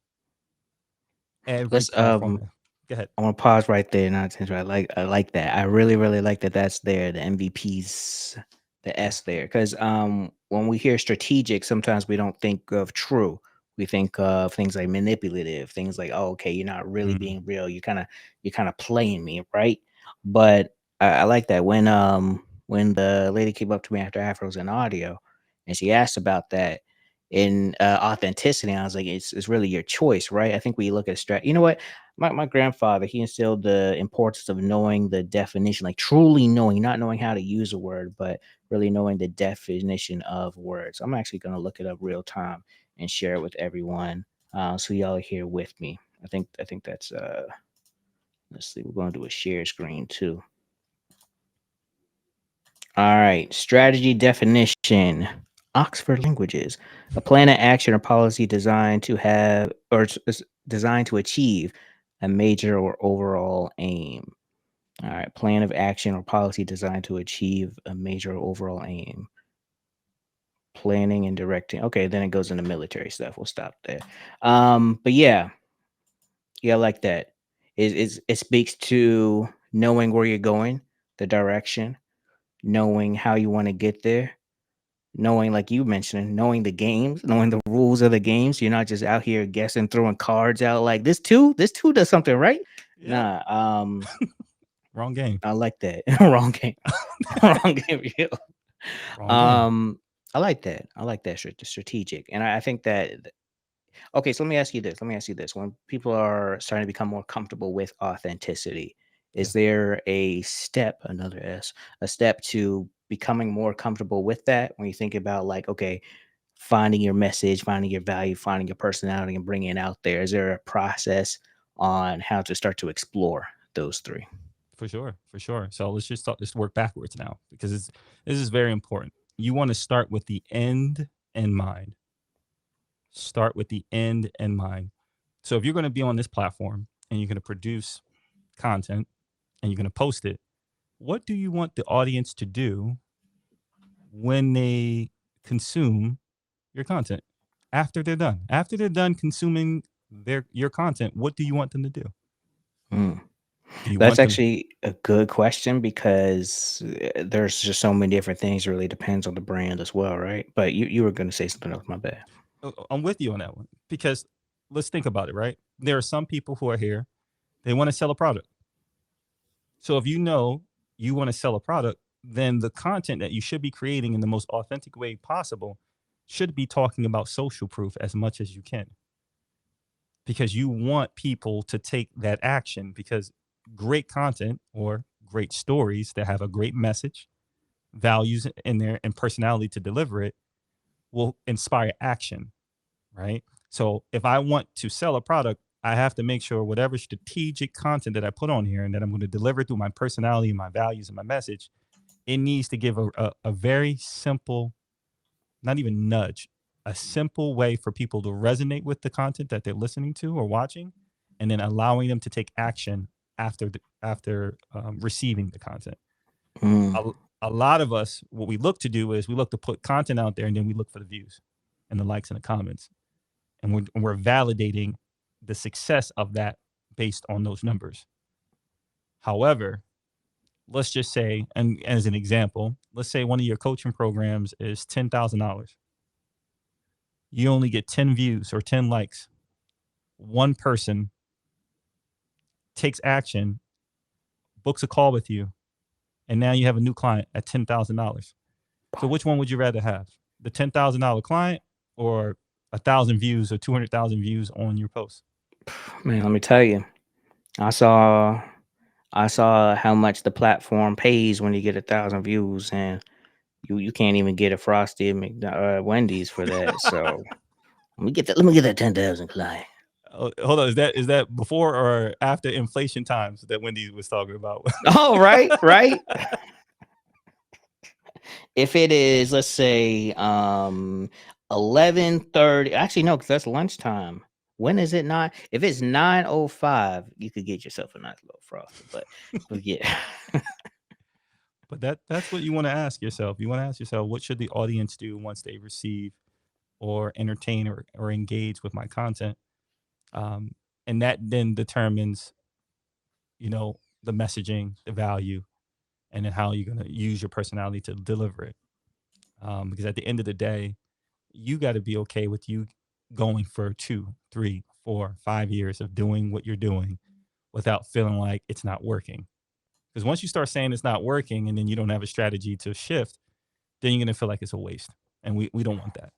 Every Let's platform. Go ahead. I want to pause right there. Not to interrupt. I like that. I really really like that. That's there. The MVPs, the Yeah. S there, because when we hear strategic, sometimes we don't think of true. We think of things like manipulative, things like, oh, okay, you're not really Mm, being real. You're kind of playing me, right? But I like that when the lady came up to me after Afro's in audio, and she asked about that in authenticity. I was like, it's really your choice, right? I think we look at strat. You know what? My grandfather, he instilled the importance of knowing the definition, like truly knowing, not knowing how to use a word, but really knowing the definition of words. I'm actually going to look it up real time and share it with everyone, so y'all are here with me. I think that's let's see, we're going to do a share screen too. All right, strategy definition. Oxford Languages. A plan of action or policy designed to have or designed to achieve a major or overall aim. All right, plan of action or policy designed to achieve a major or overall aim. Planning and directing. Okay, then it goes into military stuff. We'll stop there. But yeah, I like that. It speaks to knowing where you're going, the direction, knowing how you want to get there, knowing, like you mentioned, knowing the games, knowing the rules of the games. You're not just out here guessing, throwing cards out like this two does something, right? yep. Nah, Wrong game. I like that. Wrong game. Wrong game. Yo. Wrong game. Um, I like that. I like that strategic, and I think that. Okay, so let me ask you this. Let me ask you this. When people are starting to become more comfortable with authenticity, Yeah. is there a step, another S, a step to becoming more comfortable with that? When you think about like, okay, finding your message, finding your value, finding your personality, and bringing it out there. Is there a process on how to start to explore those three? For sure. For sure. So let's work backwards now because this is very important. You want to start with the end in mind. Start with the end in mind. So if you're going to be on this platform and you're going to produce content and you're going to post it, what do you want the audience to do when they consume your content? After they're done consuming your content, what do you want them to do? Hmm. Do you That's want them? actually a good question because there's just so many different things. It really depends on the brand as well, right? But you were going to say something else. My bad. I'm with you on that one because let's think about it, right? There are some people who are here, they want to sell a product. So if you know you want to sell a product, then the content that you should be creating in the most authentic way possible should be talking about social proof as much as you can because you want people to take that action because great content or great stories that have a great message, values in there, and personality to deliver it will inspire action, right? So if I want to sell a product, I have to make sure whatever strategic content that I put on here and that I'm going to deliver through my personality and my values and my message, it needs to give a very simple, not even nudge, a simple way for people to resonate with the content that they're listening to or watching, and then allowing them to take action after receiving the content. Mm, A, a lot of us, what we look to do is we look to put content out there, and then we look for the views and the likes and the comments, and we're validating the success of that based on those numbers. However, let's just say, and as an example, let's say one of your coaching programs is $10,000. you only get 10 views or 10 likes. One person takes action, books a call with you, and now you have a new client at $10,000. So which one would you rather have? The $10,000 client or 1,000 views or 200,000 views on your post? Man, let me tell you, I saw I saw how much the platform pays when you get 1,000 views, and you can't even get a frosted Wendy's for that. So let me get that 10,000 client. Hold on, is that before or after inflation times that Wendy was talking about? Oh, right, right. If it is, let's say, 11:30. Actually, no, because that's lunchtime. When is it not? If it's 9:05, you could get yourself a nice little frosted. But yeah. But that's what you want to ask yourself. You want to ask yourself, what should the audience do once they receive or entertain or engage with my content? And that then determines, the messaging, the value, and then how you're going to use your personality to deliver it. Because at the end of the day, you got to be okay with you going for 2, 3, 4, 5 years of doing what you're doing without feeling like it's not working. Because once you start saying it's not working and then you don't have a strategy to shift, then you're going to feel like it's a waste. And we don't want that.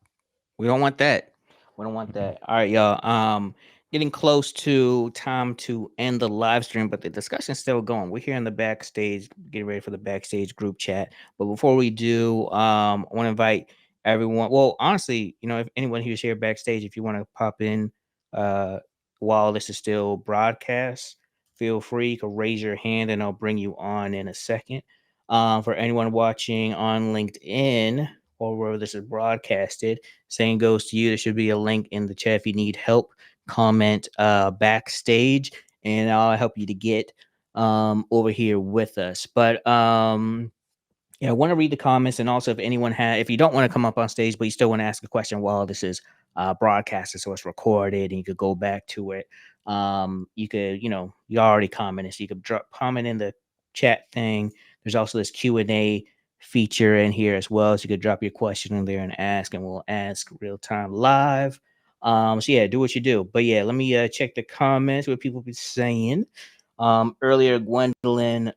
We don't want that. We don't want that. All right, y'all. Getting close to time to end the live stream, but the discussion's still going. We're here in the backstage, getting ready for the backstage group chat. But before we do, I want to invite everyone. Well, honestly, if anyone who's here backstage, if you want to pop in while this is still broadcast, feel free. You can raise your hand and I'll bring you on in a second. For anyone watching on LinkedIn or wherever this is broadcasted, same goes to you. There should be a link in the chat if you need help. Comment backstage, and I'll help you to get over here with us. But I want to read the comments, and also if you don't want to come up on stage, but you still want to ask a question while this is broadcasted, so it's recorded, and you could go back to it. You could, you already commented, so you could drop comment in the chat thing. There's also this Q&A feature in here as well, so you could drop your question in there and ask, and we'll ask real time live. So yeah, do what you do. But yeah, let me check the comments, what people be saying. Earlier, Gwendolyn,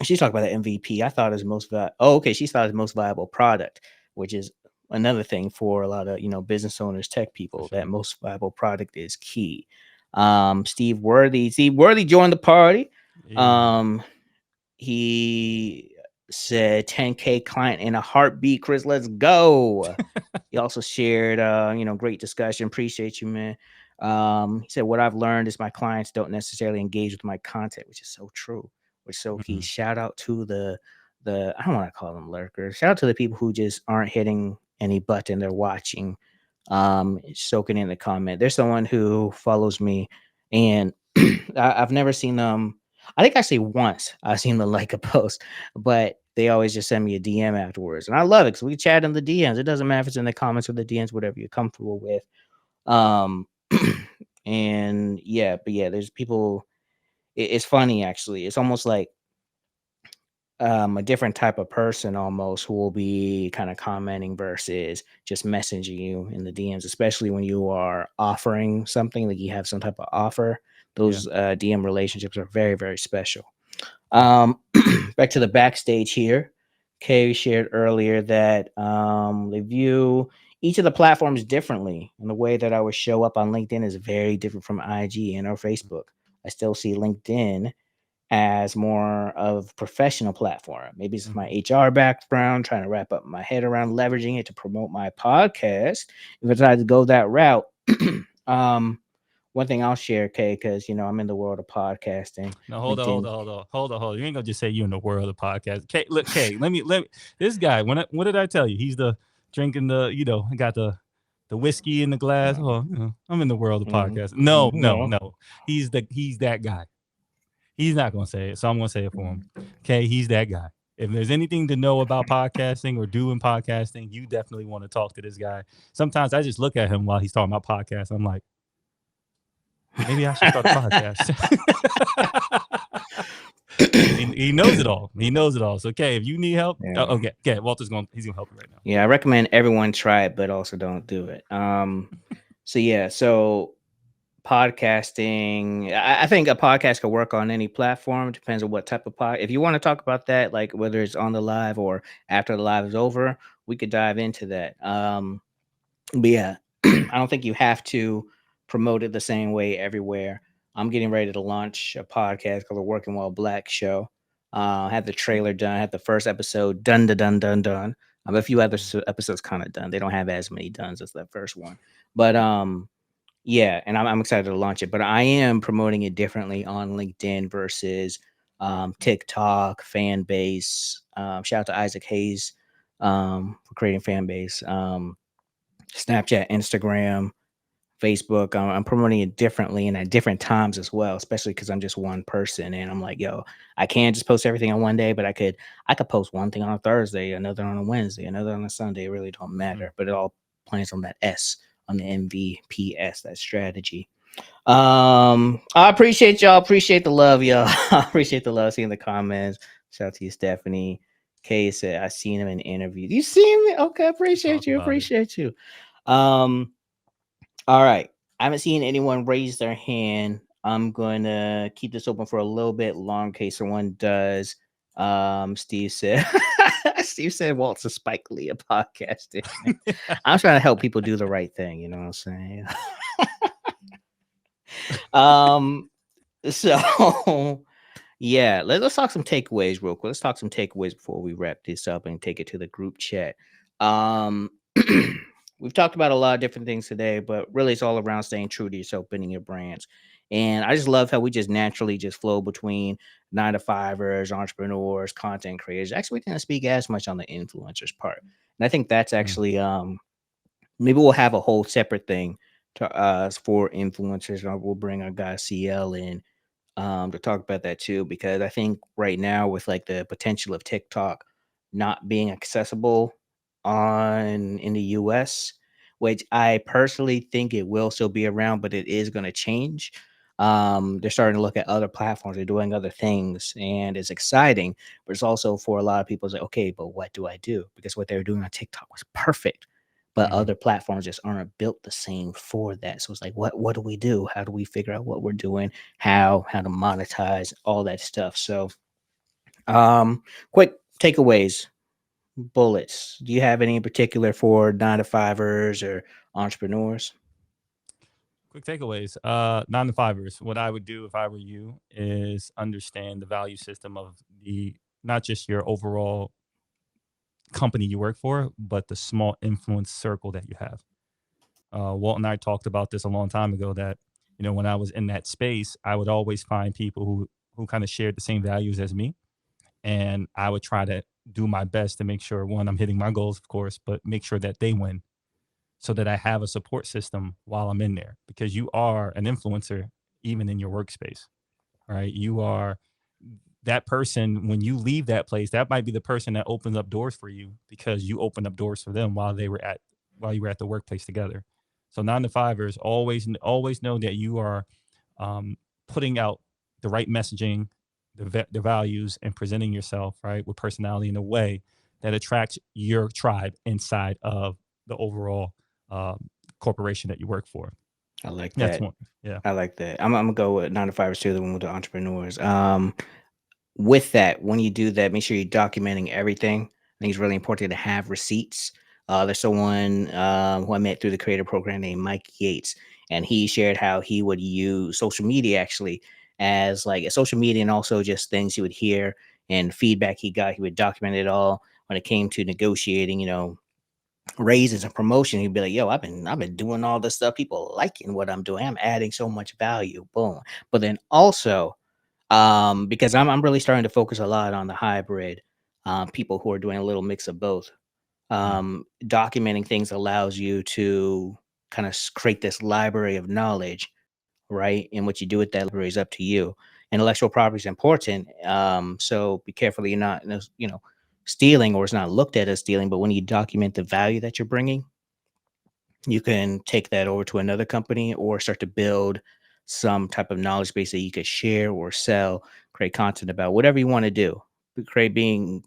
she's talking about the MVP. I thought it was she thought it was most viable product, which is another thing for a lot of business owners, tech people. Sure. That most viable product is key. Steve Worthy joined the party. Yeah. He said 10K client in a heartbeat. Chris, let's go. He also shared great discussion. Appreciate you, man. He said what I've learned is my clients don't necessarily engage with my content, which is so true, which is so key. Mhm. Shout out to the I don't want to call them lurkers. Shout out to the people who just aren't hitting any button. They're watching, soaking in the comment. There's someone who follows me, and I've never seen them. I think actually once I've seen them like a post, but they always just send me a DM afterwards. And I love it because we chat in the DMs. It doesn't matter if it's in the comments or the DMs, whatever you're comfortable with. Um, and yeah, but yeah, there's people. It's funny actually. It's almost like a different type of person almost who will be kind of commenting versus just messaging you in the DMs, especially when you are offering something, like you have some type of offer. Those DM relationships are very, very special. Back to the backstage here. Kay shared earlier that they view each of the platforms differently, and the way that I would show up on LinkedIn is very different from IG and or Facebook. I still see LinkedIn as more of professional platform. Maybe it's my HR background, trying to wrap up my head around leveraging it to promote my podcast. If I decide to go that route, one thing I'll share, Kay, because I'm in the world of podcasting. No, hold on. You ain't gonna just say you in the world of podcast. Kay, look, Kay, let me. This guy. What did I tell you? He's the drinking the. Got the whiskey in the glass. Oh, I'm in the world of podcast. No. He's that guy. He's not gonna say it, so I'm gonna say it for him. Okay, he's that guy. If there's anything to know about podcasting or doing podcasting, you definitely want to talk to this guy. Sometimes I just look at him while he's talking about podcasts. I'm like, maybe I should start a podcast. because he knows it all. He knows it all. So, okay, if you need help, Yeah. okay, Walter's he's gonna help you right now. Yeah, I recommend everyone try it, but also don't do it. So yeah, so podcasting, I think a podcast could work on any platform. Depends on what type of pod. If you want to talk about that, like whether it's on the live or after the live is over, we could dive into that. But yeah, I don't think you have to promote it the same way everywhere. I'm getting ready to launch a podcast called the Working While Black Show. I had the trailer done, I had the first episode done, done. A few other episodes kind of done. They don't have as many duns as that first one, but yeah, and I'm excited to launch it. But I am promoting it differently on LinkedIn versus TikTok, fan base. Shout out to Isaac Hayes for creating fan base. Snapchat, Instagram, Facebook. I'm promoting it differently and at different times as well, especially because I'm just one person. And I'm like, yo, I can't just post everything on one day, but I could post one thing on a Thursday, another on a Wednesday, another on a Sunday. It really don't matter. But it all plans on that S, on the MVPS, that strategy. I appreciate y'all. Appreciate the love, y'all. I appreciate the love. Seeing the comments. Shout out to you, Stephanie. Kay said I seen him in interviews. You seen me? Okay, appreciate Talk you. about it. Appreciate you. Um, all right. I haven't seen anyone raise their hand. I'm going to keep this open for a little bit long in case someone does. Steve said, Steve said Walt's a Spike Lee of podcasting. I'm trying to help people do the right thing. You know what I'm saying? um, so yeah, let's talk some takeaways real quick. Let's talk some takeaways before we wrap this up and take it to the group chat. Um, we've talked about a lot of different things today, but really it's all around staying true to yourself, building your brands. And I just love how we just naturally just flow between 9 to 5ers, entrepreneurs, content creators. Actually, we didn't speak as much on the influencers part. And I think that's actually maybe we'll have a whole separate thing to for influencers. We'll bring our guy CL in to talk about that too, because I think right now with like the potential of TikTok not being accessible on in the US, which I personally think it will still be around, but it is going to change. They're starting to look at other platforms, they're doing other things, and it's exciting, but it's also for a lot of people, it's like, okay, but what do I do? Because what they were doing on TikTok was perfect, but other platforms just aren't built the same for that. So it's like, what do we do? How do we figure out what we're doing? How to monetize all that stuff? So, um, quick takeaways, bullets. Do you have any in particular for 9 to 5ers or entrepreneurs? Quick takeaways. 9 to 5ers. What I would do if I were you is understand the value system of the not just your overall company you work for, but the small influence circle that you have. Walt and I talked about this a long time ago that, when I was in that space, I would always find people who kind of shared the same values as me. And I would try to do my best to make sure, one, I'm hitting my goals, of course, but make sure that they win so that I have a support system while I'm in there, because you are an influencer even in your workspace, right? You are that person. When you leave that place, that might be the person that opens up doors for you because you opened up doors for them while you were at the workplace together. So 9 to 5ers always know that you are putting out the right messaging, the values, and presenting yourself right with personality in a way that attracts your tribe inside of the overall corporation that you work for. I like That's that. one. Yeah. I like that. I'm gonna go with 9 to 5ers too, the one with the entrepreneurs. With that, when you do that, make sure you're documenting everything. I think it's really important to have receipts. There's someone who I met through the creator program named Mike Yates, and he shared how he would use social media actually as like a social media and also just things he would hear and feedback he got. He would document it all when it came to negotiating, raises and promotion. He'd be like, yo, I've been doing all this stuff. People liking what I'm doing. I'm adding so much value. Boom. But then also because I'm really starting to focus a lot on the hybrid people who are doing a little mix of both. Documenting things allows you to kind of create this library of knowledge, right? And what you do with that library is up to you. Intellectual property is important, so be careful that you're not, stealing, or it's not looked at as stealing. But when you document the value that you're bringing, you can take that over to another company or start to build some type of knowledge base that you could share or sell, create content about whatever you want to do. Creating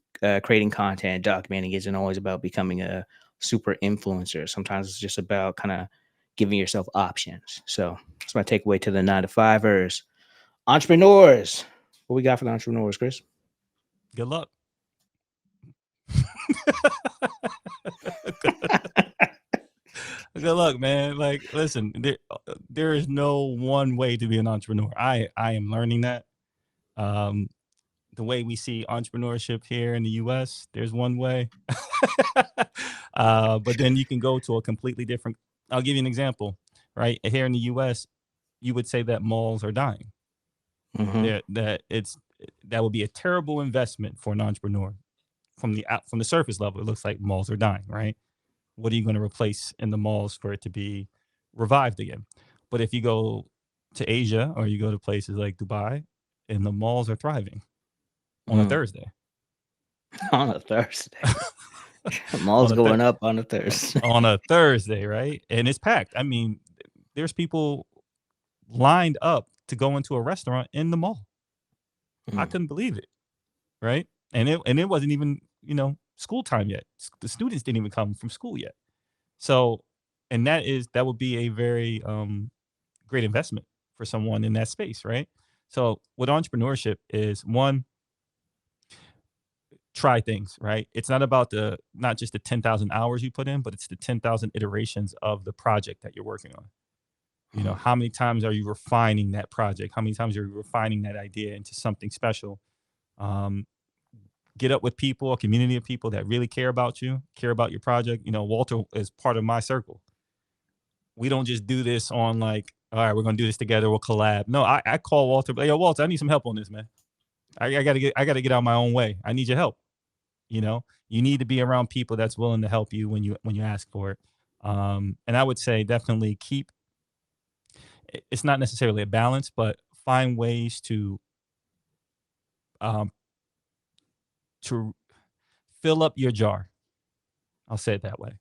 content, documenting isn't always about becoming a super influencer. Sometimes it's just about kind of giving yourself options. So that's my takeaway to the 9 to 5ers. Entrepreneurs. What we got for the entrepreneurs, Chris? Good luck. Good luck, man. Like, listen, there is no one way to be an entrepreneur. I am learning that. Um, the way we see entrepreneurship here in the U.S., there's one way. But then you can go to a completely different. I'll give you an example. Right here in the U.S., you would say that malls are dying. Mm-hmm. That would be a terrible investment for an entrepreneur. From the surface level, it looks like malls are dying, right? What are you going to replace in the malls for it to be revived again? But if you go to Asia or you go to places like Dubai, and the malls are thriving on a Thursday. On a Thursday. Mall's on a going up on a Thursday. on a Thursday, right? And it's packed. I mean, there's people lined up to go into a restaurant in the mall. I couldn't believe it, right? And it wasn't even, school time yet. The students didn't even come from school yet. So, and that would be a very great investment for someone in that space, right? So, what entrepreneurship is, one, try things, right? It's not about not just the 10,000 hours you put in, but it's the 10,000 iterations of the project that you're working on. How many times are you refining that project? How many times are you refining that idea into something special? Get up with people, a community of people that really care about you, care about your project. Walter is part of my circle. We don't just do this on like, all right, we're going to do this together. We'll collab. No, I call Walter. Yo, Walter, I need some help on this, man. I gotta get out of my own way. I need your help. You need to be around people that's willing to help you when you ask for it. And I would say definitely it's not necessarily a balance, but find ways to fill up your jar. I'll say it that way.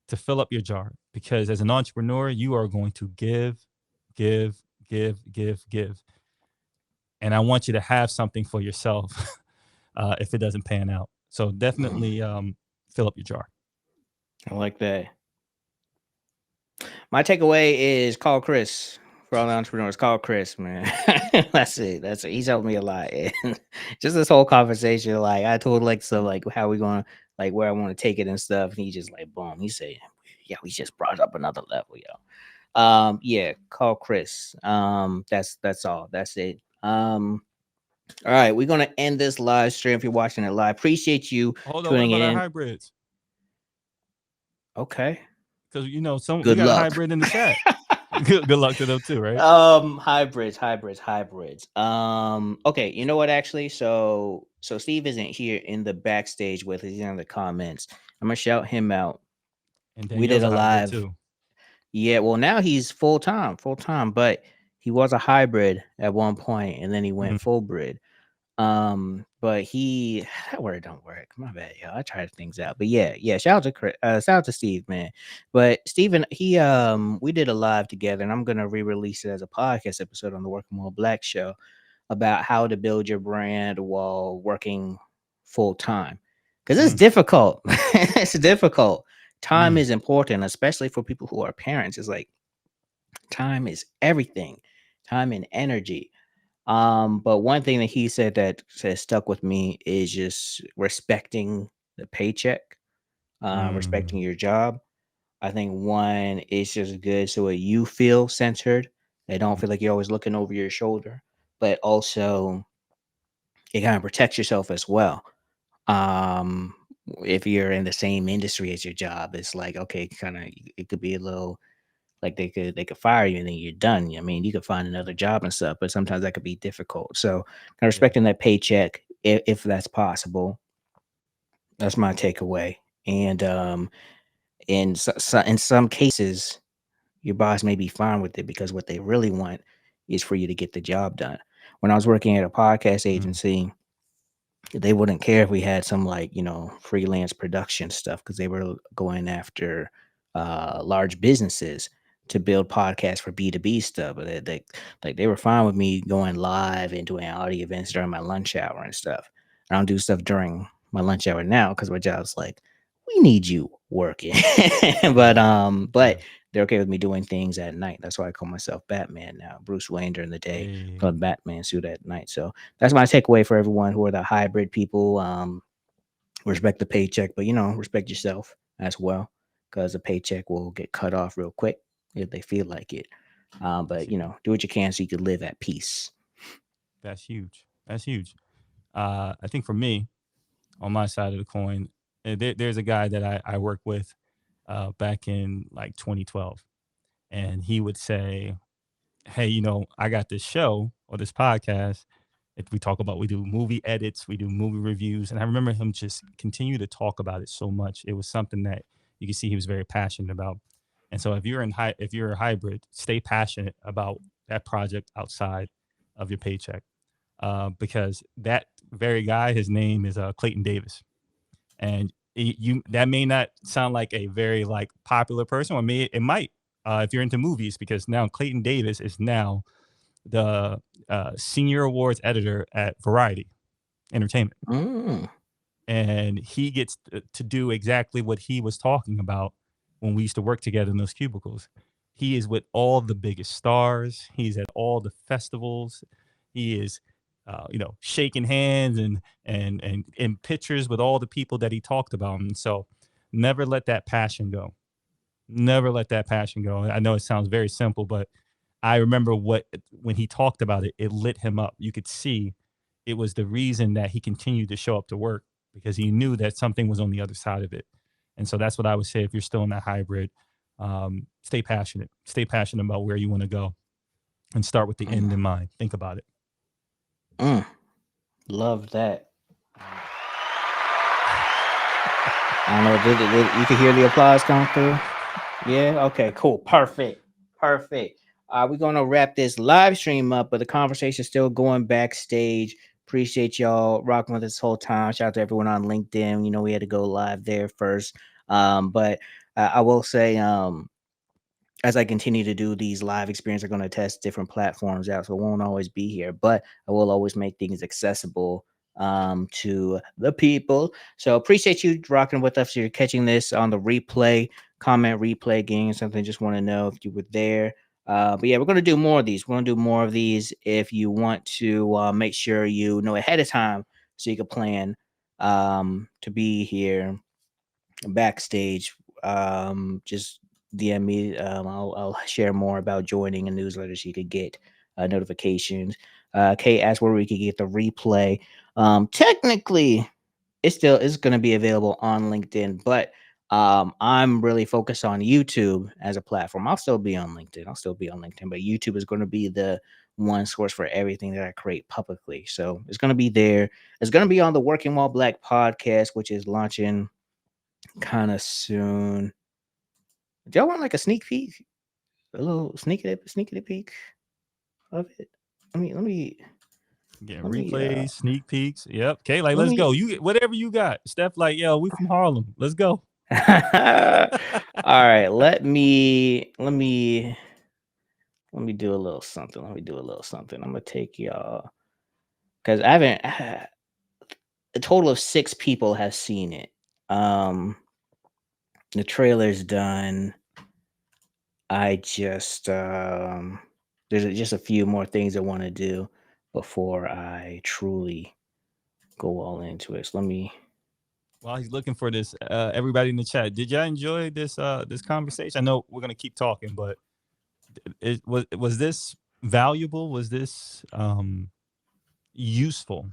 To fill up your jar, because as an entrepreneur, you are going to give, give, give, give, give. And I want you to have something for yourself if it doesn't pan out. So definitely fill up your jar. I like that. My takeaway is call Chris. For all the entrepreneurs, call Chris, man. That's it. He's helped me a lot. And just this whole conversation, like I told Alexa, like how we going, like where I want to take it and stuff. And he just like boom. He said, "Yeah, we just brought up another level, yo." Yeah, call Chris. That's all. That's it. All right, we're gonna end this live stream. If you're watching it live, appreciate you Hold on, what tuning about our in. hybrids? Okay. Because we Good got a luck. hybrid in the chat. Good luck to them too, right? Hybrids. Okay, you know what? Actually, so Steve isn't here in the backstage with us. He's in the comments. I'm gonna shout him out. And We did Danielle's a a hybrid live. too. Yeah, well, now he's full time, but he was a hybrid at one point, and then he went full brid. But that word don't work. My bad, yo. I tried things out. But yeah. Shout out to Steve, man. But Steven, we did a live together, and I'm gonna re-release it as a podcast episode on the Working While Black show about how to build your brand while working full time. Because it's difficult. It's difficult. Time is important, especially for people who are parents. It's like time is everything. Time and energy. But one thing that he said that has stuck with me is just respecting the paycheck, respecting your job. I think one is just good so that you feel centered. They don't feel like you're always looking over your shoulder, but also it kind of protects yourself as well. Um, if you're in the same industry as your job, it's like okay, kind of it could be a little like they could fire you and then you're done. I mean, you could find another job and stuff, but sometimes that could be difficult. So, kind of respecting that paycheck if that's possible. That's my takeaway. And in some cases, your boss may be fine with it because what they really want is for you to get the job done. When I was working at a podcast agency, they wouldn't care if we had some like freelance production stuff because they were going after large businesses. to build podcasts for B2B stuff, but like they were fine with me going live and doing audio events during my lunch hour and stuff. I don't do stuff during my lunch hour now because my job's like, we need you working. But Yeah. they're okay with me doing things at night. That's why I call myself Batman now. Bruce Wayne during the day, Hey, called Batman suit at night. So that's my takeaway for everyone who are the hybrid people. Respect the paycheck, but respect yourself as well, because the paycheck will get cut off real quick if they feel like it. that's But do what you can so you can live at peace. that's huge. That's huge. I think for me, on my side of the coin, there's a guy that I worked with back in like 2012, and he would say, "Hey, I got this show or this podcast. If we do movie edits, we do movie reviews." And I remember him just continue to talk about it so much. It was something that you can see he was very passionate about. And so if you're a hybrid, stay passionate about that project outside of your paycheck, because that very guy, his name is Clayton Davis, and you that may not sound like a very like popular person, or it might, if you're into movies, because now Clayton Davis is now the senior awards editor at Variety Entertainment, Mm. and he gets to do exactly what he was talking about when we used to work together in those cubicles. He is with all the biggest stars. He's at all the festivals. He is, shaking hands and in pictures with all the people that he talked about. And so, never let that passion go. Never let that passion go. I know it sounds very simple, but I remember when he talked about it, it lit him up. You could see it was the reason that he continued to show up to work, because he knew that something was on the other side of it. And so that's what I would say. If you're still in that hybrid, stay passionate. Stay passionate about where you want to go, and start with the Mm. end in mind. Think about it. Mm. Love that. I don't know. You can hear the applause come through. Yeah. Okay. Cool. Perfect. Perfect. We're gonna wrap this live stream up, but the conversation's still going backstage. Appreciate y'all rocking with us this whole time. Shout out to everyone on LinkedIn. We had to go live there first. But I will say, as I continue to do these live experiences, I'm going to test different platforms out. So it won't always be here, but I will always make things accessible to the people. So appreciate you rocking with us. You're catching this on the replay, comment replay game, something. Just want to know if you were there. But yeah, we're going to do more of these. We're going to do more of these. If you want to make sure you know ahead of time so you can plan to be here backstage, just DM me. I'll share more about joining a newsletter so you could get notifications. Kate asked where we could get the replay. Technically, it's going to be available on LinkedIn, but I'm really focused on YouTube as a platform. I'll still be on LinkedIn. But YouTube is going to be the one source for everything that I create publicly. So it's going to be there. It's going to be on the Working While Black podcast, which is launching kind of soon. Do y'all want like a sneak peek? A little sneaky peek of it? Let me Getting let me replays, sneak peeks. Yep. Okay, like let let's me go. You get whatever you got. Steph, like, yo, we from Harlem. Let's go. all right, let me do a little something. I'm gonna take y'all because I haven't a total of 6 people have seen it. Um the trailer's done. I just there's just a few more things I want to do before I truly go all into it. So let me. While he's looking for this, everybody in the chat, did y'all enjoy this conversation? I know we're gonna keep talking, but was this valuable? Was this useful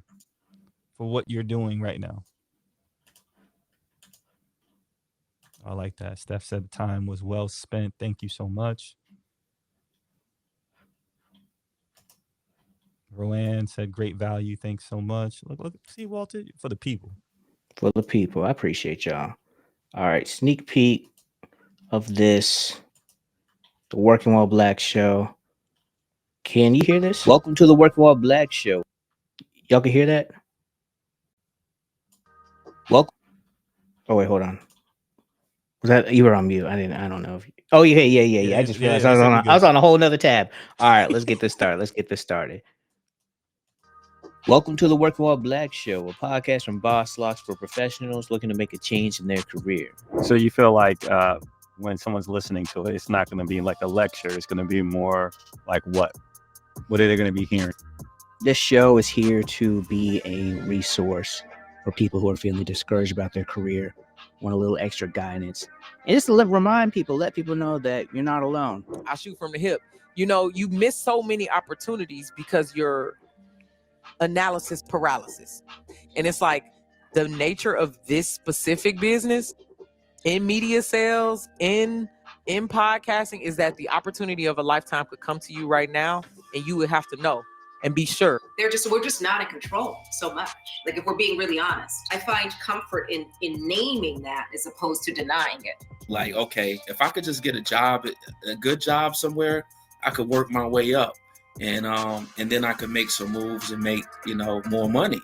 for what you're doing right now? I like that. Steph said the time was well spent. Thank you so much. Roanne said great value. Thanks so much. Look, see Walter, for the people. For the people, I appreciate y'all. All right, sneak peek of this, the Working While Black show. Can you hear this? Welcome to the Working While Black show. Y'all can hear that? Welcome. Oh wait, hold on. Was that you were on mute? I don't know if. Oh yeah, yeah, yeah, yeah. I just realized I said we I was good. on a whole nother tab. All right, let's get this started. Let's get this started. Welcome to the Working While Black Show, a podcast from Boss Locks for professionals looking to make a change in their career. So you feel like when someone's listening to it, it's not going to be like a lecture. It's going to be more like what? What are they going to be hearing? This show is here to be a resource for people who are feeling discouraged about their career, want a little extra guidance, and just to remind people, let people know that you're not alone. I shoot from the hip. You know, you miss so many opportunities because you're analysis paralysis. And it's like the nature of this specific business in media sales, in podcasting, is that the opportunity of a lifetime could come to you right now, and you would have to know and be sure. We're just not in control so much. Like, if we're being really honest, I find comfort in naming that as opposed to denying it. Like, okay, if I could just get a good job somewhere, I could work my way up, and then I could make some moves and make, more money.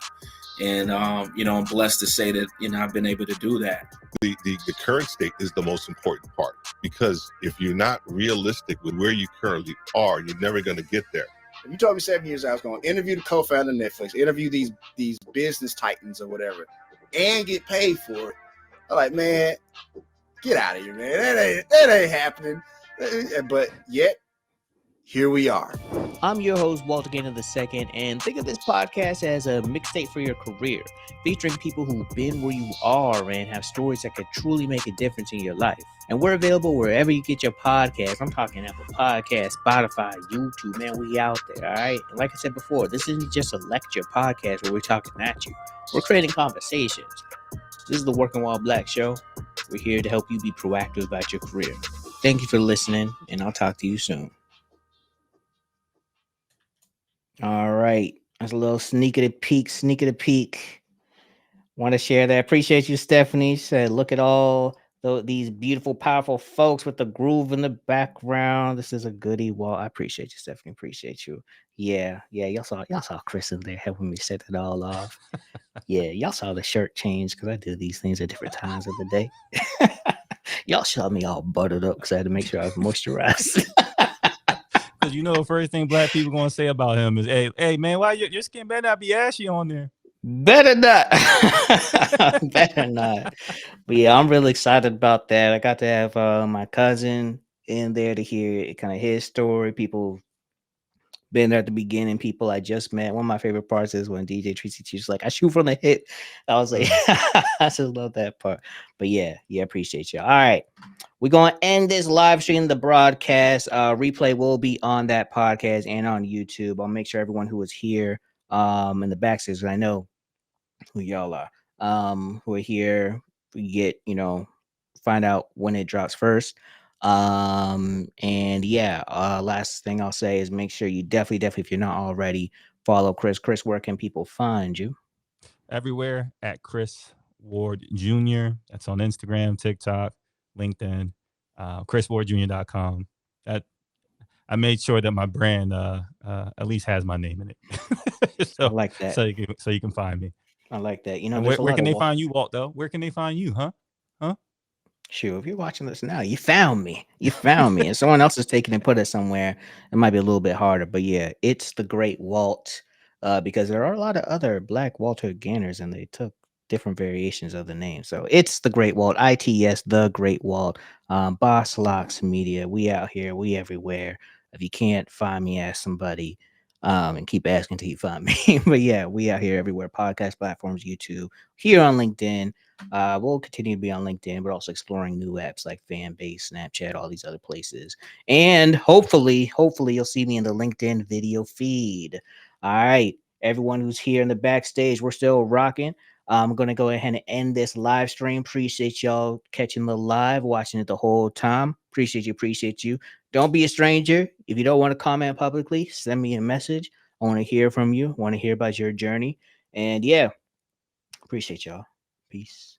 And, I'm blessed to say that, I've been able to do that. The current state is the most important part, because if you're not realistic with where you currently are, you're never going to get there. If you told me 7 years ago I was going to interview the co-founder of Netflix, interview these business titans or whatever, and get paid for it, I'm like, man, get out of here, man. That ain't happening. But yet, here we are. I'm your host, Walter Gaynor II, and think of this podcast as a mixtape for your career, featuring people who've been where you are and have stories that could truly make a difference in your life. And we're available wherever you get your podcast. I'm talking Apple Podcasts, Spotify, YouTube, man, we out there, all right? And like I said before, this isn't just a lecture podcast where we're talking at you. We're creating conversations. This is the Working While Black Show. We're here to help you be proactive about your career. Thank you for listening, and I'll talk to you soon. All right. That's a little sneak of the peek. Want to share that. Appreciate you, Stephanie. She said, look at all these beautiful, powerful folks with the groove in the background. This is a goodie. Well, I appreciate you, Stephanie. Appreciate you. Yeah. Y'all saw Chris in there helping me set it all off. Yeah, y'all saw the shirt change because I do these things at different times of the day. Y'all saw me all buttered up because I had to make sure I was moisturized. Because first thing black people gonna say about him is, hey man, why your skin better not be ashy on there? Better not. Better not. But yeah, I'm really excited about that. I got to have my cousin in there to hear kind of his story. People been there at the beginning, people I just met. One of my favorite parts is when DJ Tracy T was like, I shoot from the hip. I was like, I just love that part. But yeah, appreciate you. All right. We're going to end this live stream, the broadcast. Replay will be on that podcast and on YouTube. I'll make sure everyone who is here in the backstage, I know who y'all are, who are here, we get, find out when it drops first. And yeah, last thing I'll say is make sure you definitely, if you're not already, follow Chris. Chris, where can people find you? Everywhere at Chris Ward Jr. That's on Instagram, TikTok, LinkedIn, chriswardjr.com. I made sure that my brand at least has my name in it. So, I like that. So you can find me. I like that. Where can they find you, Walt, though? Where can they find you, huh? Sure, if you're watching this now, you found me. And someone else is taking and put it somewhere. It might be a little bit harder, but yeah, it's the Great Walt. Because there are a lot of other Black Walter Gaynors, and they took different variations of the name. So it's the Great Walt, ITS, the Great Walt. Boss Locks Media. We out here, we everywhere. If you can't find me, ask somebody. And keep asking till you find me. But yeah, we out here everywhere. Podcast platforms, YouTube, here on LinkedIn. We'll continue to be on LinkedIn, but also exploring new apps like Fanbase, Snapchat, all these other places. And hopefully you'll see me in the LinkedIn video feed. All right, everyone who's here in the backstage, we're still rocking. I'm going to go ahead and end this live stream. Appreciate y'all catching the live, watching it the whole time. Appreciate you. Don't be a stranger. If you don't want to comment publicly, send me a message. I want to hear from you. I want to hear about your journey. And yeah, appreciate y'all. Peace.